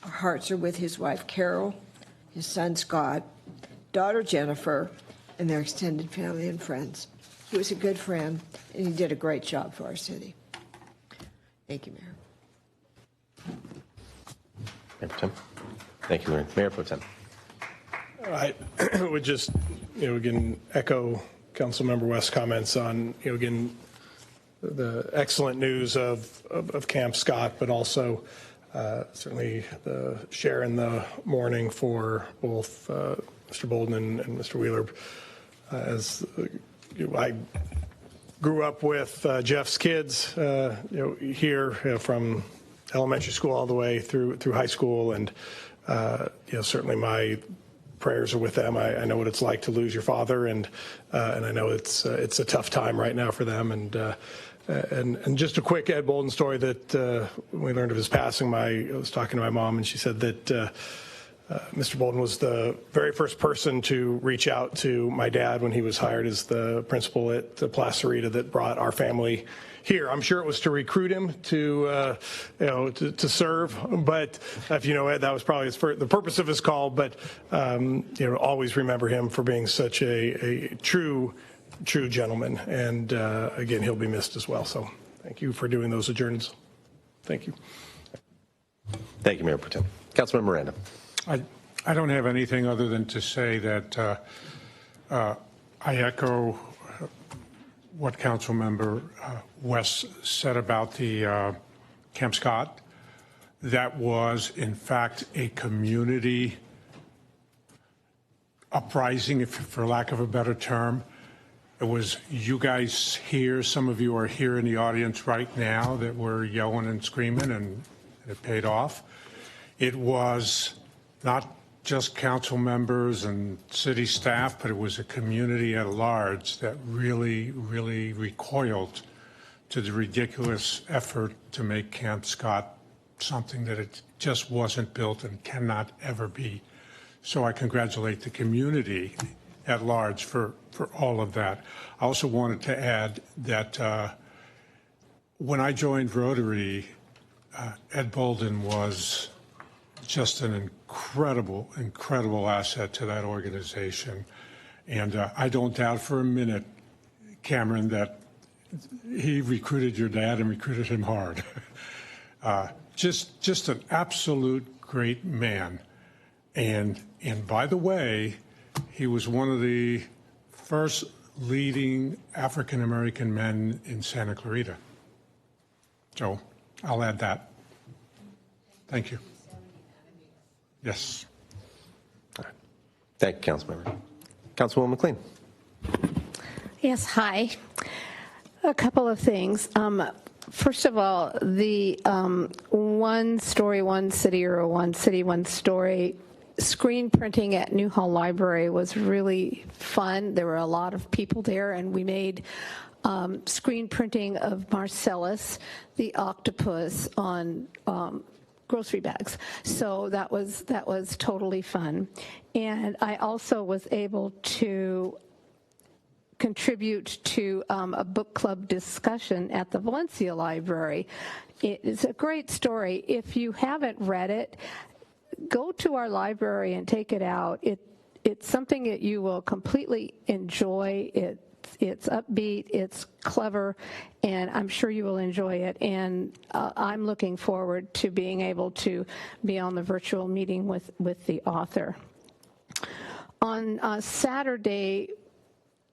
Our hearts are with his wife, Carol, his son, Scott, daughter, Jennifer, and their extended family and friends. He was a good friend, and he did a great job for our city. Thank you, Mayor. Mayor Pro Tem. Thank you, Mayor. Mayor Pro Tem. I would just, again, echo Councilmember West's comments on, again, the excellent news of Camp Scott, but also certainly the share in the mourning for both Mr. Bolden and Mr. Wheeler. As I grew up with Jeff's kids, here from elementary school all the way through high school, and certainly my prayers are with them. I know what it's like to lose your father, and I know it's a tough time right now for them. And just a quick Ed Bolden story that when we learned of his passing, I was talking to my mom, and she said that Mr. Bolden was the very first person to reach out to my dad when he was hired as the principal at Placerita that brought our family here. I'm sure it was to recruit him to serve, but if you know Ed, that was probably the purpose of his call. But always remember him for being such a true gentleman, and again, he'll be missed as well. So thank you for doing those adjournments. Thank you. Thank you, Mayor Pro Tem. Councilman Miranda. I don't have anything other than to say that I echo what Councilmember West said about the Camp Scott. That was, in fact, a community uprising, for lack of a better term. It was you guys here, some of you are here in the audience right now, that were yelling and screaming, and it paid off. It was not just council members and city staff, but it was a community at large that really, really recoiled to the ridiculous effort to make Camp Scott something that it just wasn't built and cannot ever be. So I congratulate the community at large for all of that. I also wanted to add that when I joined Rotary, Ed Bolden was just an incredible asset to that organization. And I don't doubt for a minute, Cameron, that he recruited your dad and recruited him hard. Just an absolute great man. And by the way, he was one of the first leading African-American men in Santa Clarita. So I'll add that. Thank you. Yes. All right. Thank you, Councilmember. Councilwoman McLean. Yes, hi. A couple of things. First of all, the one story, one city, or one city, one story screen printing at Newhall Library was really fun. There were a lot of people there, and we made screen printing of Marcellus, the octopus, on grocery bags. So that was totally fun. And I also was able to contribute to a book club discussion at the Valencia Library. It's a great story. If you haven't read it, go to our library and take it out. It's something that you will completely enjoy. It's upbeat, it's clever, and I'm sure you will enjoy it. And I'm looking forward to being able to be on the virtual meeting with the author. On Saturday,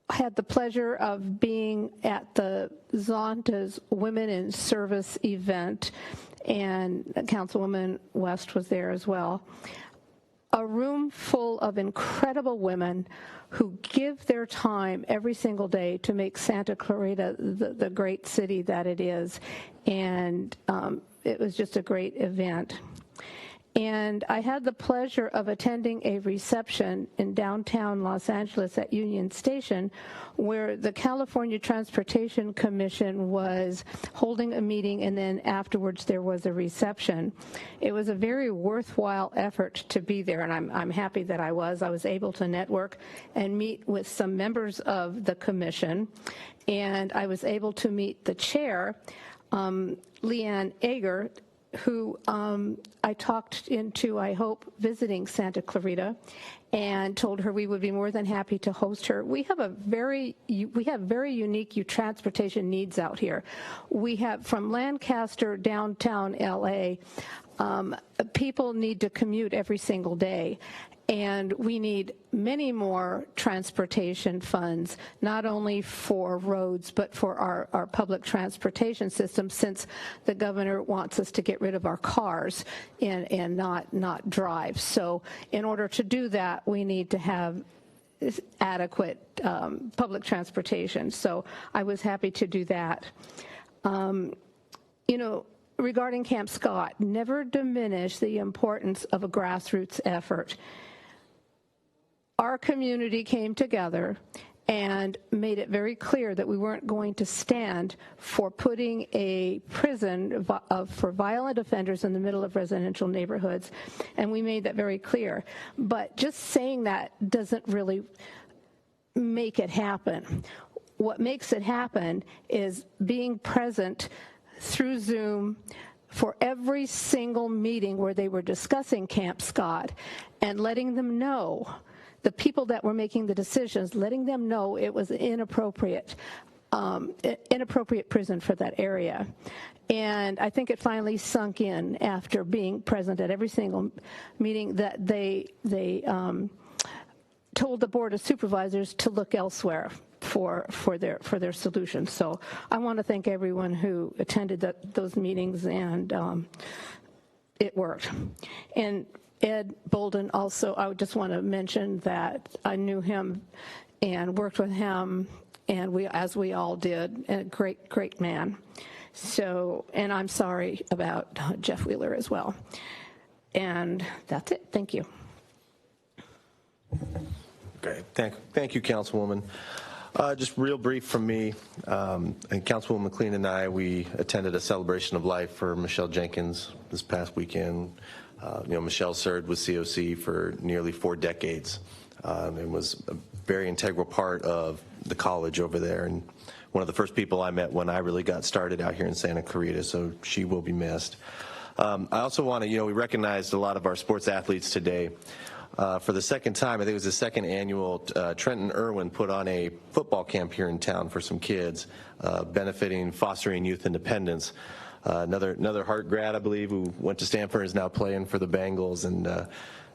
I had the pleasure of being at the Zonta's Women in Service event, and Councilwoman West was there as well. A room full of incredible women who give their time every single day to make Santa Clarita the great city that it is. And it was just a great event. And I had the pleasure of attending a reception in downtown Los Angeles at Union Station, where the California Transportation Commission was holding a meeting, and then afterwards there was a reception. It was a very worthwhile effort to be there, and I'm happy that I was. I was able to network and meet with some members of the commission, and I was able to meet the chair, Leanne Ager, who I talked into, I hope, visiting Santa Clarita, and told her we would be more than happy to host her. We have very unique transportation needs out here. We have, from Lancaster downtown LA, people need to commute every single day. And we need many more transportation funds, not only for roads, but for our public transportation system, since the governor wants us to get rid of our cars and not drive. So in order to do that, we need to have adequate public transportation. So I was happy to do that. Regarding Camp Scott, never diminish the importance of a grassroots effort. Our community came together and made it very clear that we weren't going to stand for putting a prison for violent offenders in the middle of residential neighborhoods, and we made that very clear. But just saying that doesn't really make it happen. What makes it happen is being present through Zoom for every single meeting where they were discussing Camp Scott, and letting them know, the people that were making the decisions, letting them know it was inappropriate prison for that area. And I think it finally sunk in after being present at every single meeting that they told the Board of Supervisors to look elsewhere for their solutions. So I want to thank everyone who attended those meetings, and it worked. And Ed Bolden also, I would just want to mention that I knew him and worked with him, and as we all did, a great man. So, and I'm sorry about Jeff Wheeler as well. And that's it. Thank you. Great. Thank you, Councilwoman. Just real brief from me, and Councilwoman McLean and I, we attended a celebration of life for Michelle Jenkins this past weekend. Michelle served with COC for nearly 4 decades and was a very integral part of the college over there, and one of the first people I met when I really got started out here in Santa Clarita, so she will be missed. I also want to, we recognized a lot of our sports athletes today. For the second time, I think it was the second annual, Trenton Irwin put on a football camp here in town for some kids, benefiting fostering youth independence. Another Hart grad, I believe, who went to Stanford, is now playing for the Bengals, and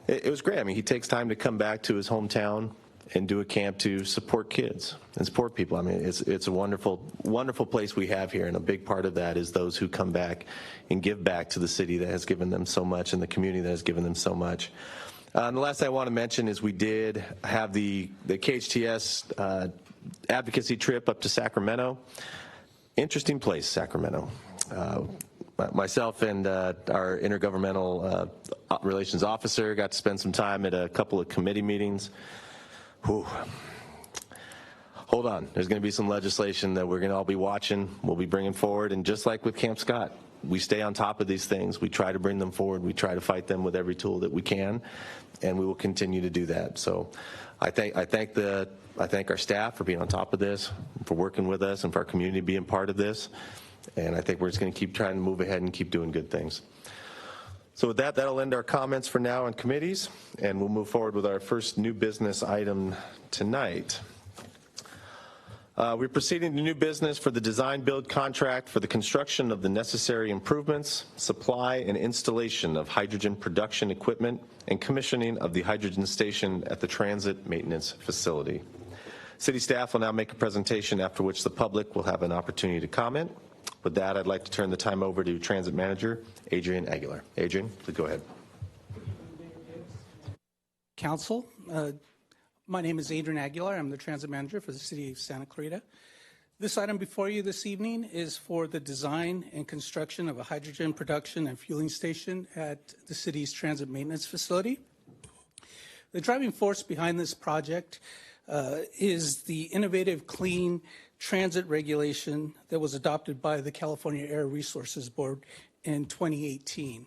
it was great. I mean, he takes time to come back to his hometown and do a camp to support kids and support people. I mean, it's a wonderful place we have here, and a big part of that is those who come back and give back to the city that has given them so much and the community that has given them so much. And the last thing I want to mention is we did have the KHTS advocacy trip up to Sacramento. Interesting place, Sacramento. myself and our intergovernmental relations officer got to spend some time at a couple of committee meetings. Whew. Hold on, there's going to be some legislation that we're going to all be watching, we'll be bringing forward, and just like with Camp Scott, we stay on top of these things. We try to bring them forward. We try to fight them with every tool that we can, and we will continue to do that. So I thank our staff for being on top of this, for working with us, and for our community being part of this. And I think we're just going to keep trying to move ahead and keep doing good things. So with that, that'll end our comments for now on committees, and we'll move forward with our first new business item tonight. We're proceeding to new business for the design build contract for the construction of the necessary improvements, supply, and installation of hydrogen production equipment, and commissioning of the hydrogen station at the Transit Maintenance Facility. City staff will now make a presentation, after which the public will have an opportunity to comment. With that, I'd like to turn the time over to Transit Manager Adrian Aguilar. Adrian, please go ahead. Council, my name is Adrian Aguilar. I'm the Transit Manager for the City of Santa Clarita. This item before you this evening is for the design and construction of a hydrogen production and fueling station at the city's Transit Maintenance Facility. The driving force behind this project is the innovative clean transit regulation that was adopted by the California Air Resources Board in 2018.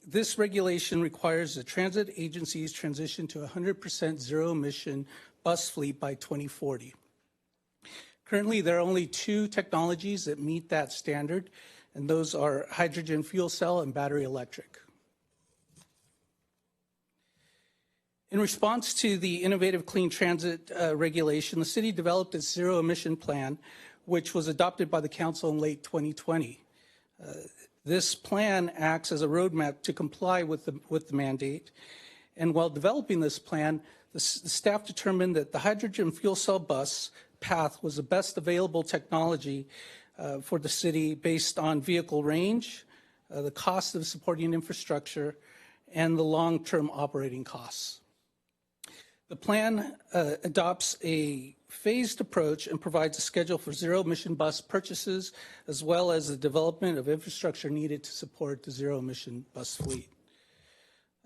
This regulation requires the transit agencies transition to 100% zero-emission bus fleet by 2040. Currently, there are only two technologies that meet that standard, and those are hydrogen fuel cell and battery electric. In response to the innovative clean transit regulation, the city developed its zero-emission plan, which was adopted by the council in late 2020. This plan acts as a roadmap to comply with the mandate. And while developing this plan, the staff determined that the hydrogen fuel cell bus path was the best available technology for the city based on vehicle range, the cost of supporting infrastructure, and the long-term operating costs. The plan adopts a phased approach and provides a schedule for zero-emission bus purchases, as well as the development of infrastructure needed to support the zero-emission bus fleet.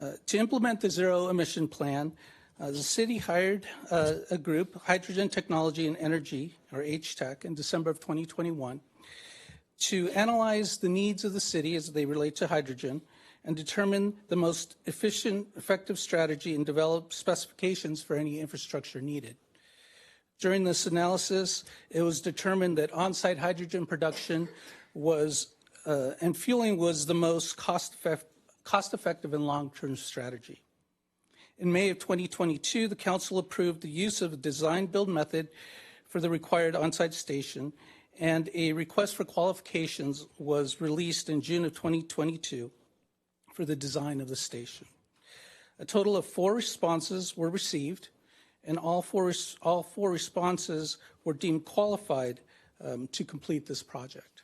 To implement the zero-emission plan, the city hired a group, Hydrogen Technology and Energy, or HTEC, in December of 2021, to analyze the needs of the city as they relate to hydrogen and determine the most efficient, effective strategy and develop specifications for any infrastructure needed. During this analysis, it was determined that on-site hydrogen production and fueling was the most cost-effective and long-term strategy. In May of 2022, the council approved the use of a design-build method for the required on-site station, and a request for qualifications was released in June of 2022 for the design of the station. A total of 4 responses were received, and all four responses were deemed qualified to complete this project.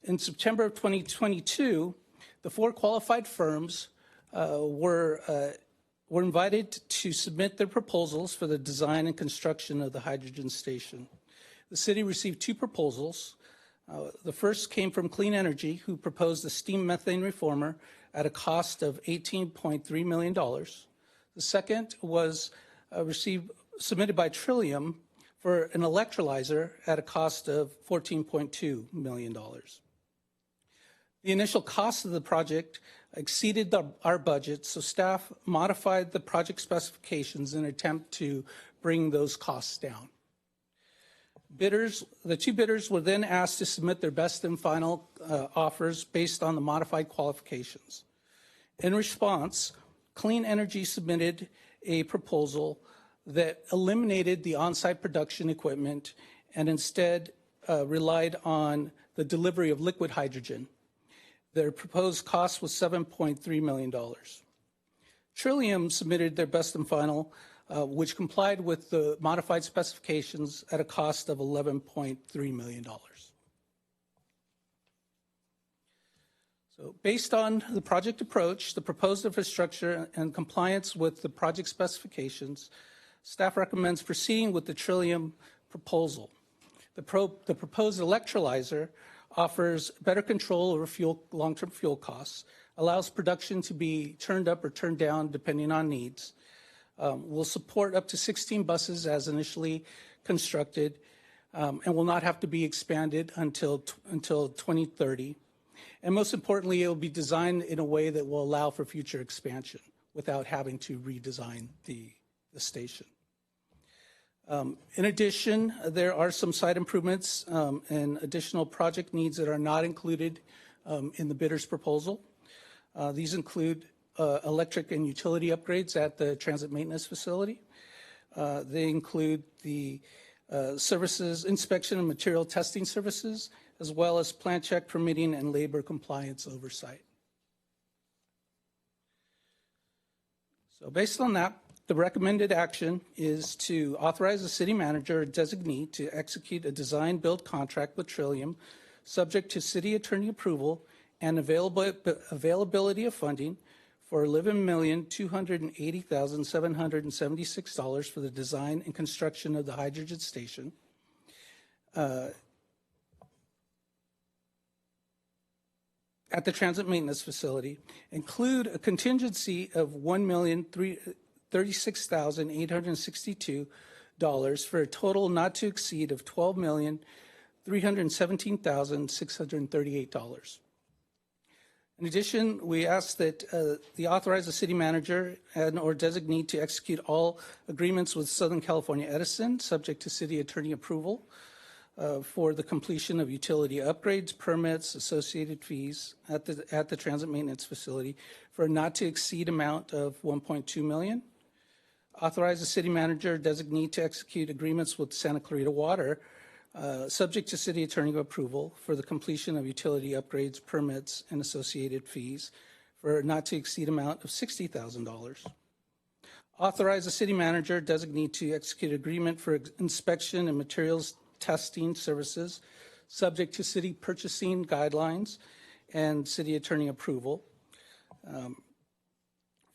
In September of 2022, the 4 qualified firms were invited to submit their proposals for the design and construction of the hydrogen station. The city received 2 proposals. The first came from Clean Energy, who proposed a steam methane reformer at a cost of $18.3 million. The second was submitted by Trillium for an electrolyzer at a cost of $14.2 million. The initial cost of the project exceeded our budget, so staff modified the project specifications in an attempt to bring those costs down. The 2 bidders were then asked to submit their best and final offers based on the modified qualifications. In response, Clean Energy submitted a proposal that eliminated the on-site production equipment and instead relied on the delivery of liquid hydrogen. Their proposed cost was $7.3 million. Trillium submitted their best and final, which complied with the modified specifications at a cost of $11.3 million. So based on the project approach, the proposed infrastructure, and compliance with the project specifications, staff recommends proceeding with the Trillium proposal. The proposed electrolyzer offers better control over long-term fuel costs, allows production to be turned up or turned down depending on needs, will support up to 16 buses as initially constructed, and will not have to be expanded until 2030. And most importantly, it will be designed in a way that will allow for future expansion without having to redesign the station. In addition, there are some site improvements and additional project needs that are not included in the bidder's proposal. These include electric and utility upgrades at the transit maintenance facility. They include the services, inspection and material testing services, as well as plant check permitting and labor compliance oversight. So based on that, the recommended action is to authorize the city manager or designee to execute a design-build contract with Trillium, subject to city attorney approval and availability of funding for $11,280,776 for the design and construction of the hydrogen station. At the transit maintenance facility, include a contingency of $1,036,862 for a total not to exceed of $12,317,638. In addition, we ask that the authorize the city manager and or designee to execute all agreements with Southern California Edison, subject to city attorney approval, for the completion of utility upgrades, permits, associated fees at the transit maintenance facility for a not to exceed amount of $1.2 million. Authorize the city manager designee to execute agreements with Santa Clarita Water, subject to city attorney approval for the completion of utility upgrades, permits, and associated fees for a not to exceed amount of $60,000. Authorize the city manager designee to execute agreement for inspection and materials testing services, subject to city purchasing guidelines and city attorney approval,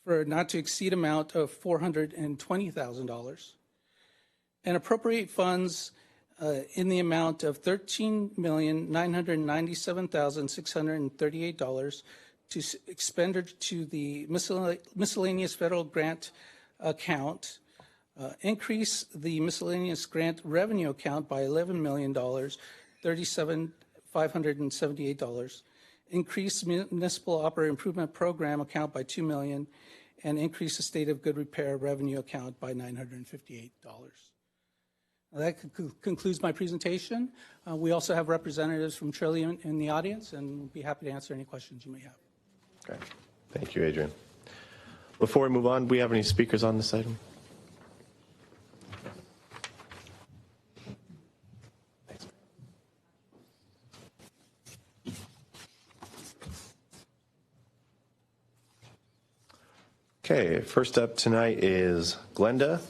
for a not to exceed amount of $420,000, and appropriate funds in the amount of $13,997,638 to expenditure to the miscellaneous federal grant account. Increase the miscellaneous grant revenue account by $11,037,578. Increase municipal operating improvement program account by $2 million, and increase the state of good repair revenue account by $958. That concludes my presentation. We also have representatives from Trillium in the audience, and we'll be happy to answer any questions you may have. Okay. Thank you, Adrian. Before we move on, do we have any speakers on this item? Okay, first up tonight is Glenda,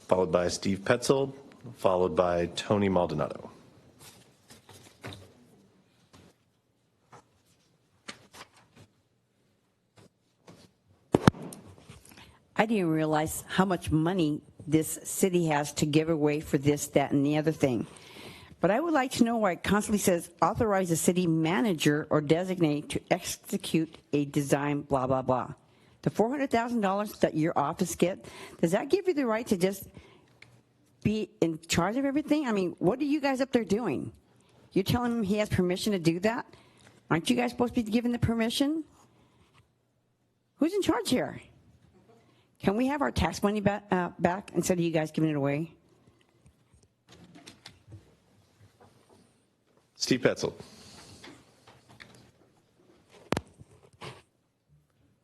followed by Steve Petzold, followed by Tony Maldonado. I didn't realize how much money this city has to give away for this, that, and the other thing. But I would like to know why it constantly says authorize the city manager or designate to execute a design, blah, blah, blah. The $400,000 that your office get, does that give you the right to just be in charge of everything? I mean, what are you guys up there doing? You're telling him he has permission to do that? Aren't you guys supposed to be given the permission? Who's in charge here? Can we have our tax money back instead of you guys giving it away? Steve Petzold.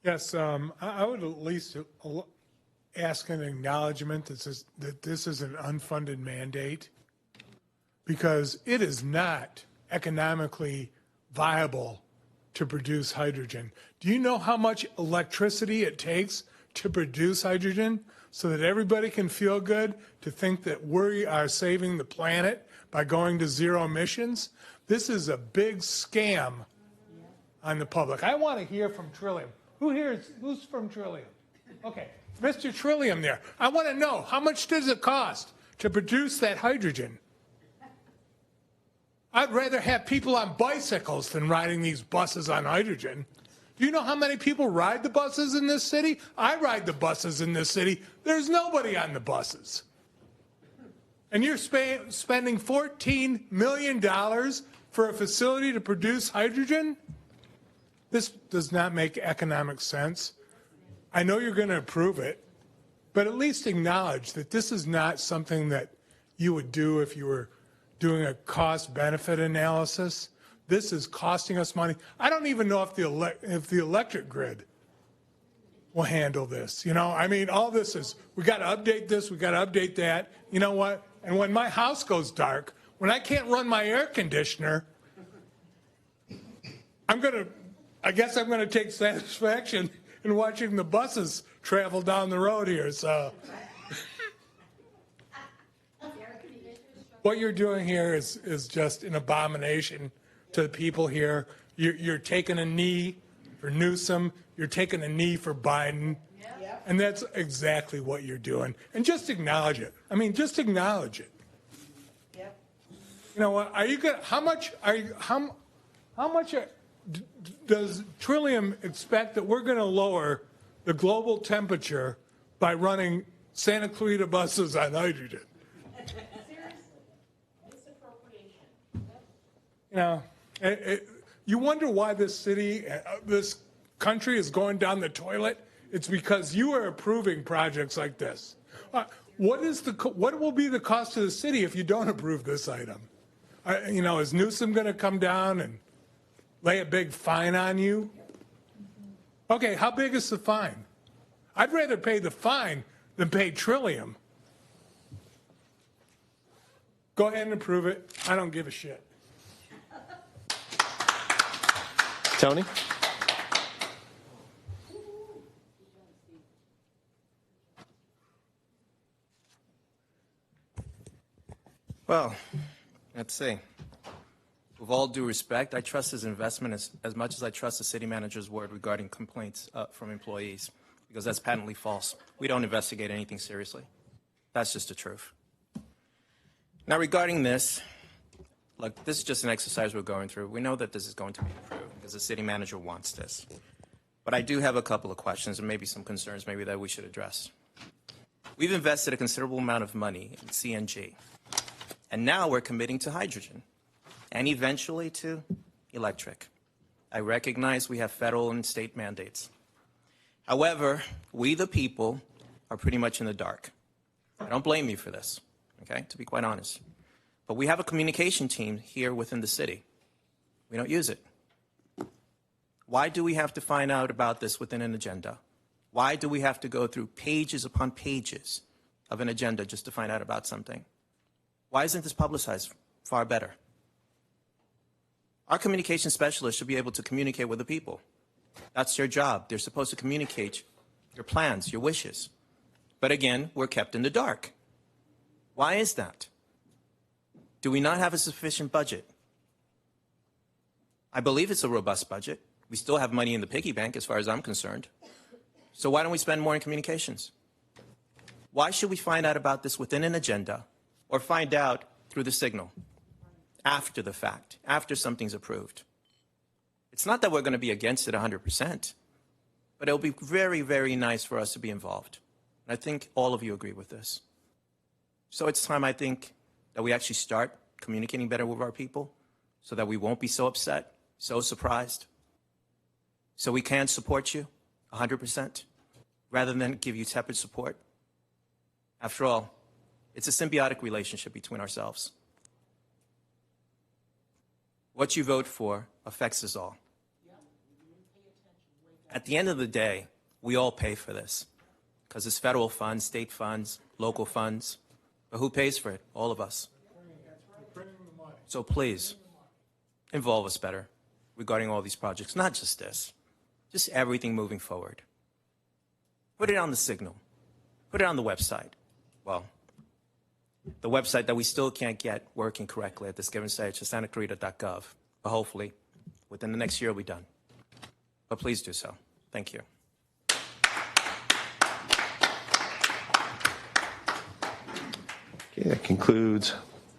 Yes, I would at least ask an acknowledgement that this is an unfunded mandate, because it is not economically viable to produce hydrogen. Do you know how much electricity it takes to produce hydrogen so that everybody can feel good to think that we are saving the planet by going to zero emissions? This is a big scam on the public. I want to hear from Trillium. Who's from Trillium? Okay, Mr. Trillium there. I want to know, how much does it cost to produce that hydrogen? I'd rather have people on bicycles than riding these buses on hydrogen. Do you know how many people ride the buses in this city? I ride the buses in this city. There's nobody on the buses. And you're spending $14 million for a facility to produce hydrogen? This does not make economic sense. I know you're going to approve it, but at least acknowledge that this is not something that you would do if you were doing a cost-benefit analysis. This is costing us money. I don't even know if the electric grid will handle this. You know, I mean, all this is, we got to update this, we got to update that. You know what? And when my house goes dark, when I can't run my air conditioner, I guess I'm going to take satisfaction in watching the buses travel down the road here. So what you're doing here is just an abomination to the people here. You're taking a knee for Newsom. You're taking a knee for Biden. And that's exactly what you're doing. And just acknowledge it. I mean, just acknowledge it. Yep. You know what? Are you going? How much does Trillium expect that we're going to lower the global temperature by running Santa Clarita buses on hydrogen? You know, you wonder why this city, this country is going down the toilet. It's because you are approving projects like this. What will be the cost to the city if you don't approve this item? You know, is Newsom going to come down and lay a big fine on you? Okay, how big is the fine? I'd rather pay the fine than pay Trillium. Go ahead and approve it. I don't give a shit. Tony? Well, let's see. With all due respect, I trust his investment as much as I trust the city manager's word regarding complaints from employees, because that's patently false. We don't investigate anything seriously. That's just the truth. Now, regarding this, look, this is just an exercise we're going through. We know that this is going to be approved because the city manager wants this. But I do have a couple of questions and maybe some concerns maybe that we should address. We've invested a considerable amount of money in CNG, and now we're committing to hydrogen and eventually to electric. I recognize we have federal and state mandates. However, we the people are pretty much in the dark. I don't blame you for this, okay, to be quite honest. But we have a communication team here within the city. We don't use it. Why do we have to find out about this within an agenda? Why do we have to go through pages upon pages of an agenda just to find out about something? Why isn't this publicized far better? Our communication specialists should be able to communicate with the people. That's their job. They're supposed to communicate your plans, your wishes. But again, we're kept in the dark. Why is that? Do we not have a sufficient budget? I believe it's a robust budget. We still have money in the piggy bank as far as I'm concerned. So why don't we spend more in communications? Why should we find out about this within an agenda or find out through the signal after the fact, after something's approved? It's not that we're going to be against it 100%, but it'll be very, very nice for us to be involved. And I think all of you agree with this. So it's time, I think, that we actually start communicating better with our people so that we won't be so upset, so surprised, so we can support you 100% rather than give you tepid support. After all, it's a symbiotic relationship between ourselves. What you vote for affects us all. At the end of the day, we all pay for this because it's federal funds, state funds, local funds. But who pays for it? All of us. So please, involve us better regarding all these projects, not just this, just everything moving forward. Put it on the signal. Put it on the website. Well, the website that we still can't get working correctly at this given stage is santaclarita.gov. But hopefully, within the next year, we'll be done. But please do so. Thank you. Okay, that concludes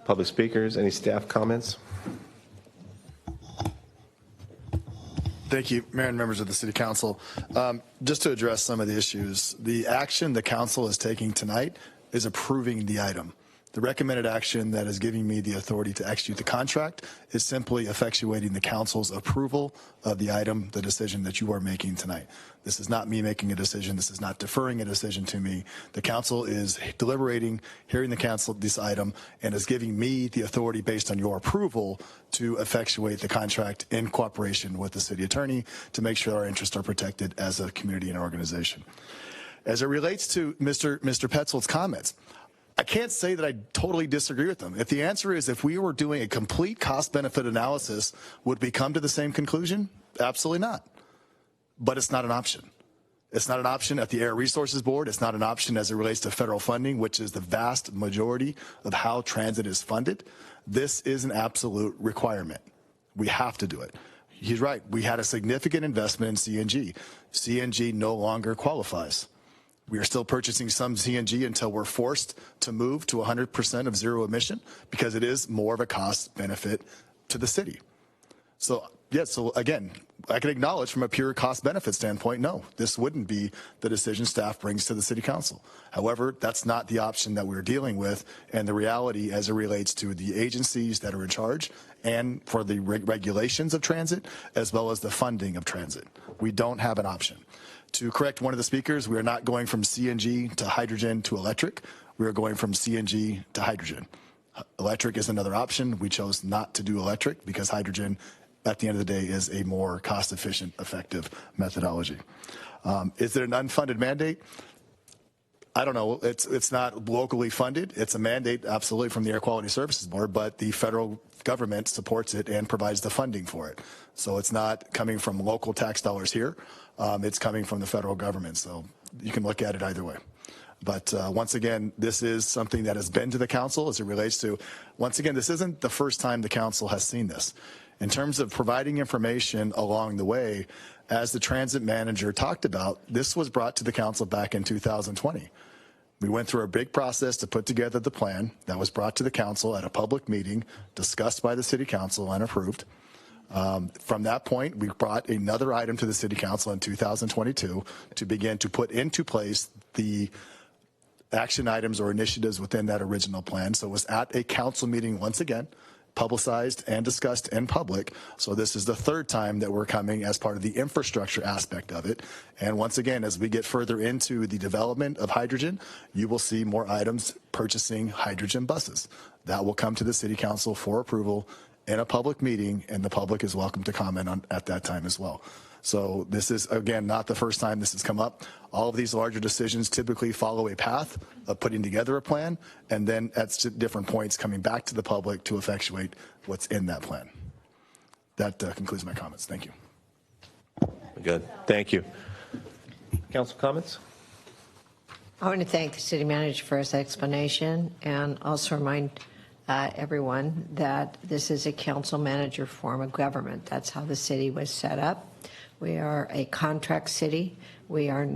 public speakers. Any staff comments? Thank you, Mayor and members of the City Council. Just to address some of the issues, the action the council is taking tonight is approving the item. The recommended action that is giving me the authority to execute the contract is simply effectuating the council's approval of the item, the decision that you are making tonight. This is not me making a decision. This is not deferring a decision to me. The council is deliberating, hearing the council this item, and is giving me the authority based on your approval to effectuate the contract in cooperation with the city attorney to make sure our interests are protected as a community and organization. As it relates to Mr. Petzold's comments, I can't say that I totally disagree with them. If the answer is if we were doing a complete cost-benefit analysis, would we come to the same conclusion? Absolutely not. But it's not an option. It's not an option at the Air Resources Board. It's not an option as it relates to federal funding, which is the vast majority of how transit is funded. This is an absolute requirement. We have to do it. He's right. We had a significant investment in CNG. CNG no longer qualifies. We are still purchasing some CNG until we're forced to move to 100% of zero emission because it is more of a cost benefit to the city. So, yeah, so again, I can acknowledge from a pure cost benefit standpoint, no, this wouldn't be the decision staff brings to the city council. However, that's not the option that we're dealing with, and the reality as it relates to the agencies that are in charge and for the regulations of transit as well as the funding of transit. We don't have an option. To correct one of the speakers, we are not going from CNG to hydrogen to electric. We are going from CNG to hydrogen. Electric is another option. We chose not to do electric because hydrogen, at the end of the day, is a more cost-efficient, effective methodology. Is it an unfunded mandate? I don't know. It's not locally funded. It's a mandate, absolutely, from the Air Quality Services Board, but the federal government supports it and provides the funding for it. So it's not coming from local tax dollars here. It's coming from the federal government. So you can look at it either way. But once again, this is something that has been to the council as it relates to, once again, this isn't the first time the council has seen this. In terms of providing information along the way, as the transit manager talked about, this was brought to the council back in 2020. We went through a big process to put together the plan that was brought to the council at a public meeting, discussed by the city council and approved. From that point, we brought another item to the city council in 2022 to begin to put into place the action items or initiatives within that original plan. So it was at a council meeting once again, publicized and discussed in public. So this is the third time that we're coming as part of the infrastructure aspect of it. And once again, as we get further into the development of hydrogen, you will see more items purchasing hydrogen buses. That will come to the city council for approval in a public meeting, and the public is welcome to comment on at that time as well. So this is, again, not the first time this has come up. All of these larger decisions typically follow a path of putting together a plan and then at different points coming back to the public to effectuate what's in that plan. That concludes my comments. Thank you. Good. Thank you. Council comments? I want to thank the city manager for his explanation and also remind everyone that this is a council manager form of government. That's how the city was set up. We are a contract city. We are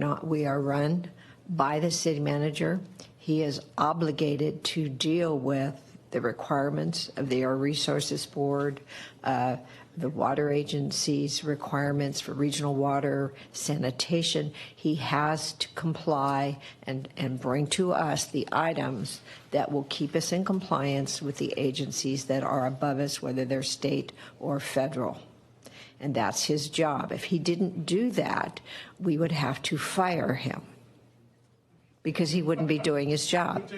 run by the city manager. He is obligated to deal with the requirements of the Air Resources Board, the water agency's requirements for regional water sanitation. He has to comply and bring to us the items that will keep us in compliance with the agencies that are above us, whether they're state or federal. And that's his job. If he didn't do that, we would have to fire him because he wouldn't be doing his job.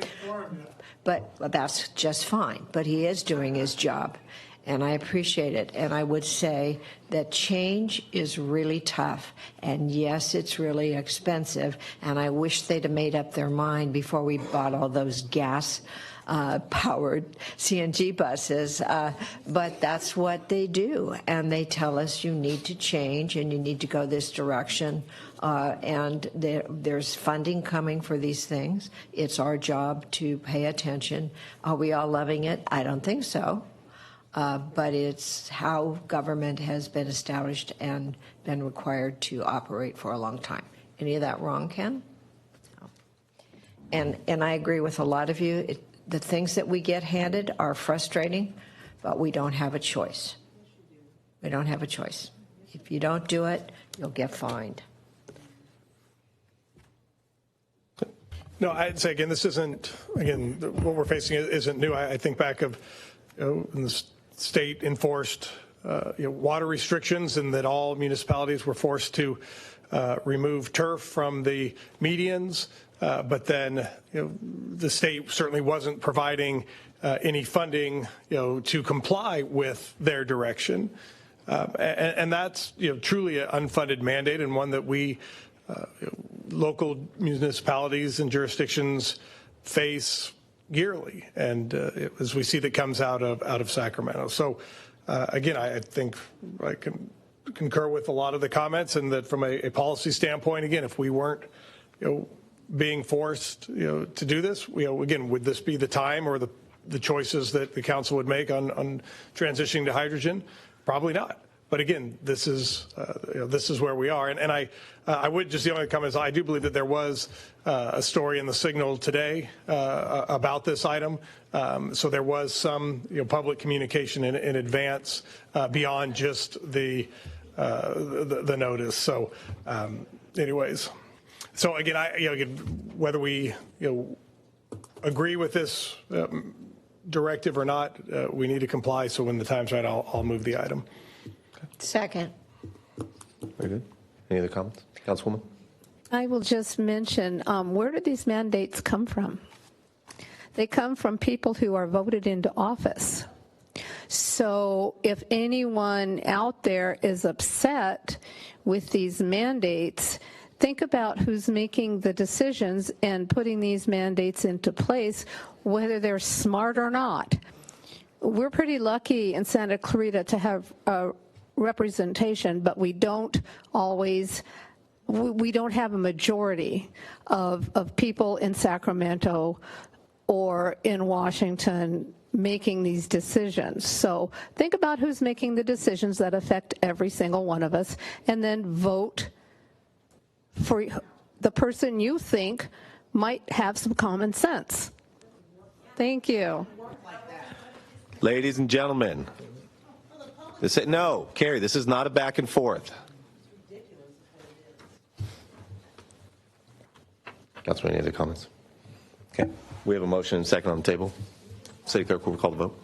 But that's just fine. But he is doing his job, and I appreciate it. And I would say that change is really tough, and yes, it's really expensive, and I wish they'd have made up their mind before we bought all those gas powered CNG buses, but that's what they do, and they tell us you need to change and you need to go this direction, and there's funding coming for these things. It's our job to pay attention. Are we all loving it? I don't think so, but it's how government has been established and been required to operate for a long time. Any of that wrong, Ken? No. And I agree with a lot of you. The things that we get handed are frustrating, but we don't have a choice. We don't have a choice. If you don't do it, you'll get fined. No, I'd say again, this isn't, again, what we're facing isn't new. I think back of, when the state enforced water restrictions and that all municipalities were forced to remove turf from the medians, but then the state certainly wasn't providing any funding to comply with their direction. And that's truly an unfunded mandate, and one that we local municipalities and jurisdictions face yearly, and as we see that comes out of Sacramento. So again, I think I can concur with a lot of the comments, and that from a policy standpoint, again, if we weren't being forced to do this, again, would this be the time or the choices that the council would make on transitioning to hydrogen? Probably not. But again, this is where we are, and I would just, the only comment is I do believe that there was a story in the Signal today about this item, so there was some public communication in advance beyond just the notice. So, anyways, so again, again, whether we agree with this directive or not, we need to comply. So when the time's right, I'll move the item. Second. Very good. Any other comments? Councilwoman? I will just mention, where do these mandates come from? They come from people who are voted into office. So if anyone out there is upset with these mandates, think about who's making the decisions and putting these mandates into place, whether they're smart or not. We're pretty lucky in Santa Clarita to have representation, but we don't always, we don't have a majority of people in Sacramento or in Washington making these decisions. So think about who's making the decisions that affect every single one of us, and then vote for the person you think might have some common sense. Thank you. Ladies and gentlemen, no, Carrie, this is not a back and forth. Councilman, any other comments? Okay, we have a motion and a second on the table. City Clerk, will call the vote.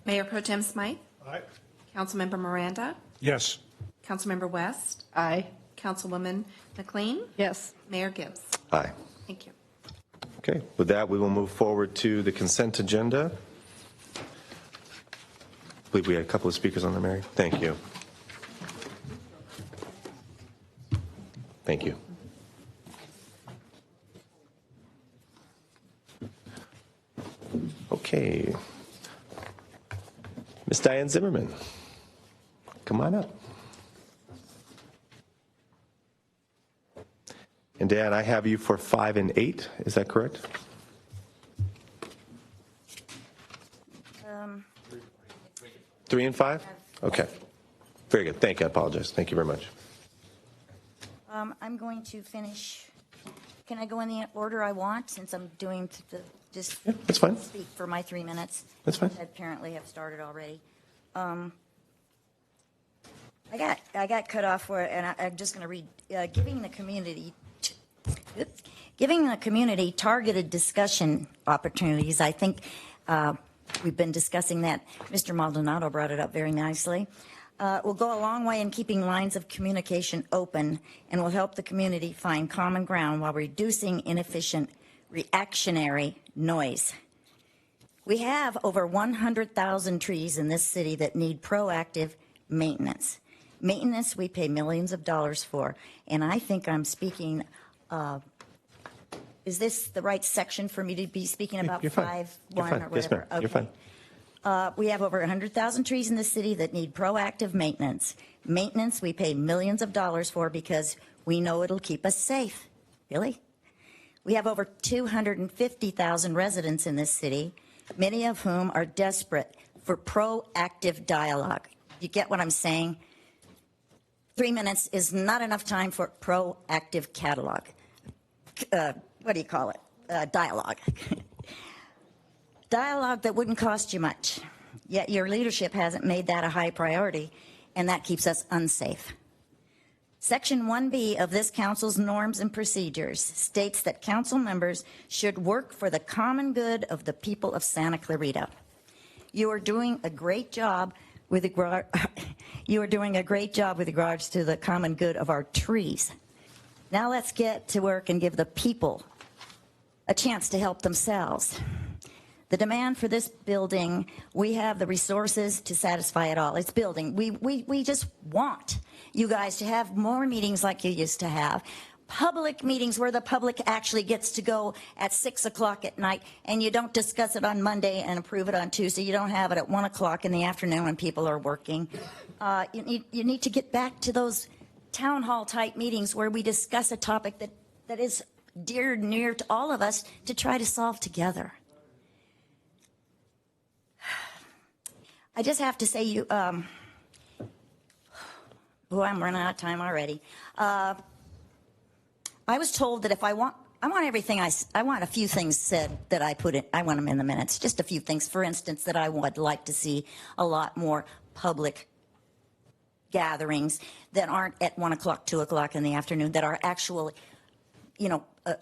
Mayor Pro Tem Smythe? Aye. Councilmember Miranda? Yes. Councilmember West? Aye. Councilwoman McLean? Yes. Mayor Gibbs? Aye. Thank you. Okay, with that, we will move forward to the consent agenda. I believe we had a couple of speakers on there, Mary. Thank you. Thank you. Okay. Ms. Diane Zimmerman, come on up. And Dan, I have you for 5 and 8. Is that correct? 3 and 5? Okay. Very good. Thank you. I apologize. Thank you very much. I'm going to finish. Can I go in the order I want, since I'm doing That's fine. speak for my 3 minutes? That's fine. I apparently have started already. I got cut off where, and I'm just going to read. Giving the community targeted discussion opportunities. I think we've been discussing that. Mr. Maldonado brought it up very nicely. Will go a long way in keeping lines of communication open, and will help the community find common ground while reducing inefficient reactionary noise. We have over 100,000 trees in this city that need proactive maintenance. Maintenance we pay millions of dollars for, and I think I'm speaking. Is this the right section for me to be speaking about? You're fine. 5.1 You're fine. or whatever? Yes, ma'am. Okay. You're fine. We have over 100,000 trees in the city that need proactive maintenance. Maintenance we pay millions of dollars for because we know it'll keep us safe. Really? We have over 250,000 residents in this city, many of whom are desperate for proactive dialogue. You get what I'm saying? 3 minutes is not enough time for proactive catalog. What do you call it? Dialogue. Dialogue that wouldn't cost you much. Yet your leadership hasn't made that a high priority. and that keeps us unsafe. Section 1B of this council's norms and procedures states that council members should work for the common good of the people of Santa Clarita. You are doing a great job with regards to the common good of our trees. Now let's get to work and give the people a chance to help themselves. The demand for this building, we have the resources to satisfy it all. It's building. We just want you guys to have more meetings like you used to have. Public meetings where the public actually gets to go at 6 o'clock at night, and you don't discuss it on Monday and approve it on Tuesday. You don't have it at 1 o'clock in the afternoon when people are working. You need to get back to those town hall type meetings where we discuss a topic that is dear and near to all of us to try to solve together. I just have to say I'm running out of time already. I was told that if I want everything I want a few things said that I put in, I want them in the minutes, just a few things. For instance, that I would like to see a lot more public gatherings that aren't at 1 o'clock, 2 o'clock in the afternoon, that are actual,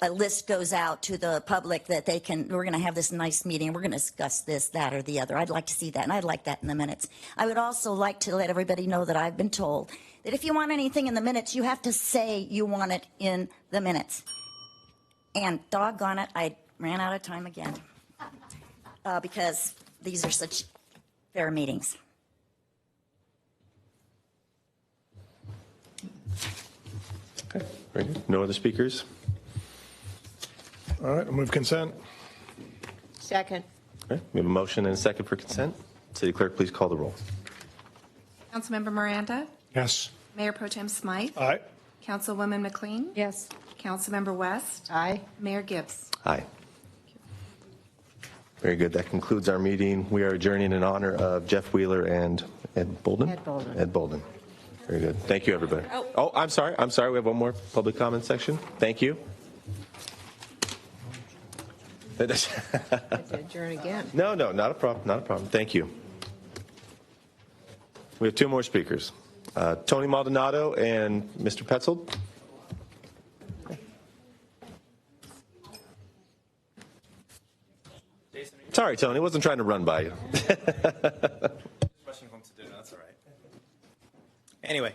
a list goes out to the public that we're going to have this nice meeting, we're going to discuss this, that, or the other. I'd like to see that, and I'd like that in the minutes. I would also like to let everybody know that I've been told that if you want anything in the minutes, you have to say you want it in the minutes. And doggone it, I ran out of time again because these are such fair meetings. Okay, very good. No other speakers? All right, I'll move consent. Second. Okay, we have a motion and a second for consent. City Clerk, please call the roll. Councilmember Miranda, Yes. Mayor Pro Tem Smythe, Aye. Councilwoman McLean, Yes. Councilmember West, Aye. Mayor Gibbs. Aye. Very good. That concludes our meeting. We are adjourning in honor of Jeff Wheeler and Ed Bolden. Ed Bolden. Ed Bolden. Very good. Thank you, everybody. Oh, I'm sorry. We have one more public comment section. Thank you. Adjourn again. No, not a problem. Not a problem. Thank you. We have two more speakers, Tony Maldonado and Mr. Petzold. Sorry, Tony, wasn't trying to run by you. Rushing home to dinner, that's all right. Anyway,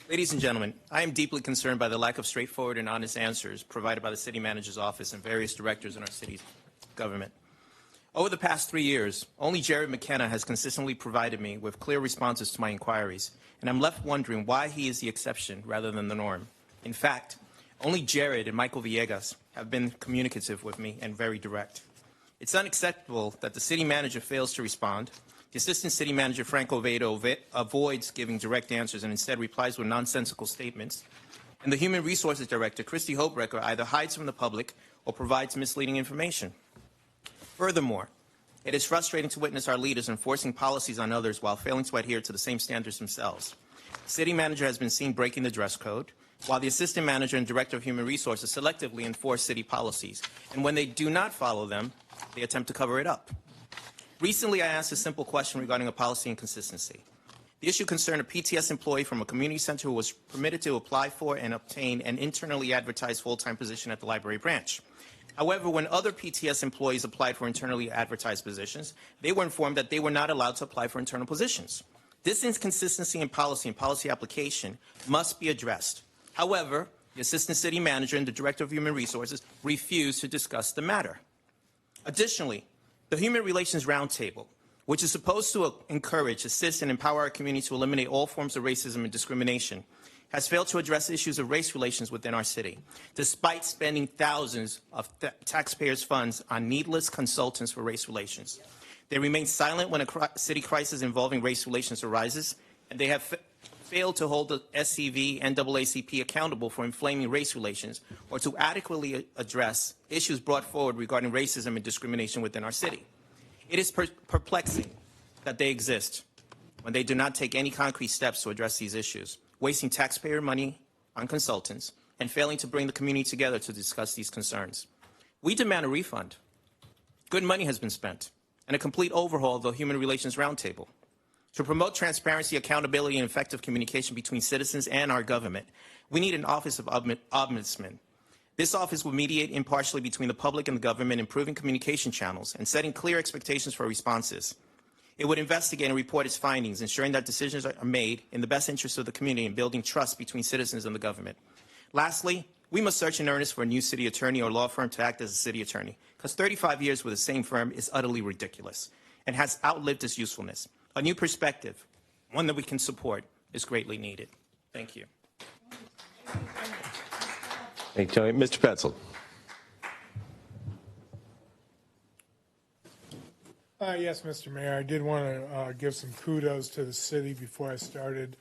ladies and gentlemen, I am deeply concerned by the lack of straightforward and honest answers provided by the city manager's office and various directors in our city's government. Over the past 3 years, only Jared McKenna has consistently provided me with clear responses to my inquiries, and I'm left wondering why he is the exception rather than the norm. In fact, only Jared and Michael Villegas have been communicative with me and very direct. It's unacceptable that the city manager fails to respond. The assistant city manager, Franco Vedo, avoids giving direct answers and instead replies with nonsensical statements. And the human resources director, Christy Hopebrecker, either hides from the public or provides misleading information. Furthermore, it is frustrating to witness our leaders enforcing policies on others while failing to adhere to the same standards themselves. The city manager has been seen breaking the dress code, while the assistant manager and director of human resources selectively enforce city policies. And when they do not follow them, they attempt to cover it up. Recently, I asked a simple question regarding a policy inconsistency. The issue concerned a PTS employee from a community center who was permitted to apply for and obtain an internally advertised full-time position at the library branch. However, when other PTS employees applied for internally advertised positions, they were informed that they were not allowed to apply for internal positions. This inconsistency in policy and policy application must be addressed. However, the assistant city manager and the director of human resources refused to discuss the matter. Additionally, the Human Relations Roundtable, which is supposed to encourage, assist, and empower our community to eliminate all forms of racism and discrimination, has failed to address issues of race relations within our city, despite spending thousands of taxpayers' funds on needless consultants for race relations. They remain silent when a city crisis involving race relations arises, and they have failed to hold the SCV and NAACP accountable for inflaming race relations or to adequately address issues brought forward regarding racism and discrimination within our city. It is perplexing that they exist when they do not take any concrete steps to address these issues, wasting taxpayer money on consultants and failing to bring the community together to discuss these concerns. We demand a refund. Good money has been spent and a complete overhaul of the Human Relations Roundtable. To promote transparency, accountability, and effective communication between citizens and our government, we need an Office of Ombudsman. This office will mediate impartially between the public and the government, improving communication channels and setting clear expectations for responses. It would investigate and report its findings, ensuring that decisions are made in the best interest of the community and building trust between citizens and the government. Lastly, we must search in earnest for a new city attorney or law firm to act as a city attorney, because 35 years with the same firm is utterly ridiculous and has outlived its usefulness. A new perspective, one that we can support, is greatly needed. Thank you. Thank you, Tony. Mr. Petzel. Yes, Mr. Mayor, I did want to give some kudos to the city before I started.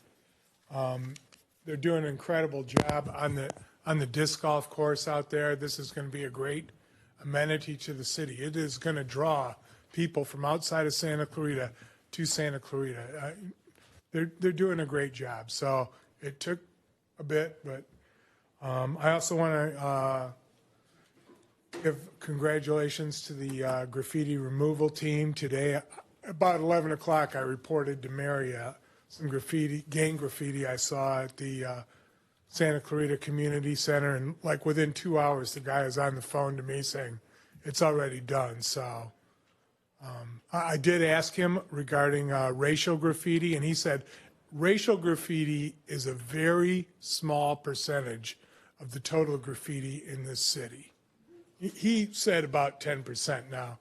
They're doing an incredible job on the disc golf course out there. This is going to be a great amenity to the city. It is going to draw people from outside of Santa Clarita to Santa Clarita. They're doing a great job. So it took a bit, but I also want to give congratulations to the graffiti removal team. Today, about 11 o'clock, I reported to Mary some gang graffiti I saw at the Santa Clarita Community Center, and like within 2 hours, the guy is on the phone to me saying it's already done. So I did ask him regarding racial graffiti, and he said racial graffiti is a very small percentage of the total graffiti in this city. He said about 10% now.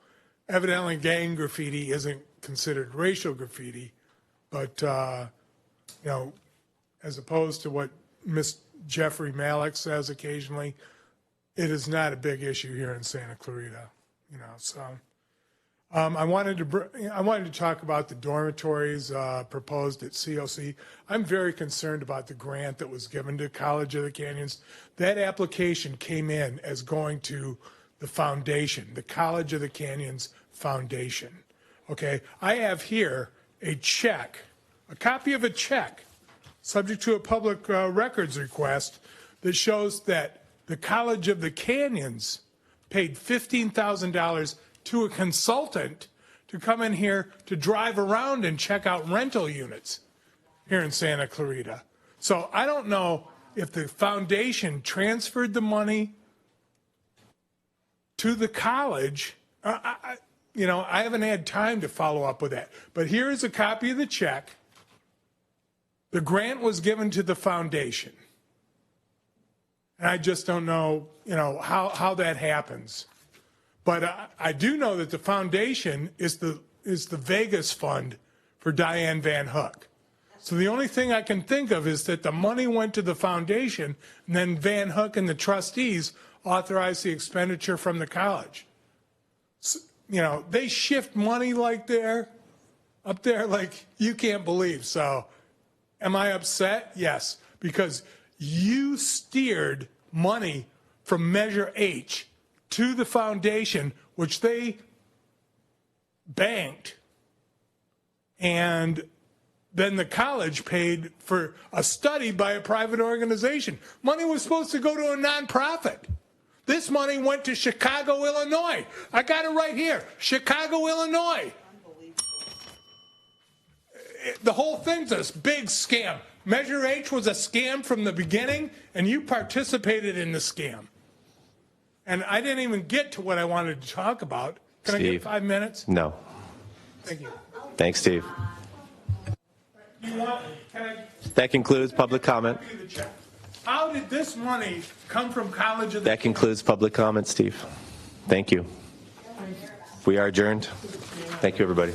Evidently, gang graffiti isn't considered racial graffiti, but, you know, as opposed to what Miss Jeffrey Malik says occasionally, it is not a big issue here in Santa Clarita, you know, so. I wanted to talk about the dormitories proposed at COC. I'm very concerned about the grant that was given to College of the Canyons. That application came in as going to the foundation, the College of the Canyons Foundation. Okay, I have here a check, a copy of a check, subject to a public records request, that shows that the College of the Canyons paid $15,000 to a consultant to come in here to drive around and check out rental units here in Santa Clarita. So I don't know if the foundation transferred the money to the college. You know, I haven't had time to follow up with that. But here is a copy of the check. The grant was given to the foundation. And I just don't know, you know, how that happens. But I do know that the foundation is the Vegas fund for Diane Van Hook. So the only thing I can think of is that the money went to the foundation, and then Van Hook and the trustees authorized the expenditure from the college. So, you know, they shift money up there like you can't believe. So am I upset? Yes, because you steered money from Measure H to the foundation, which they banked, and then the college paid for a study by a private organization. Money was supposed to go to a nonprofit. This money went to Chicago, Illinois. I got it right here, Chicago, Illinois. The whole thing's a big scam. Measure H was a scam from the beginning, and you participated in the scam. And I didn't even get to what I wanted to talk about. Can Steve. I get 5 minutes? No. Thank you. Thanks, Steve. That concludes public comment. How did this money come from College of the... That concludes public comment, Steve. Thank you. We are adjourned. Thank you, everybody.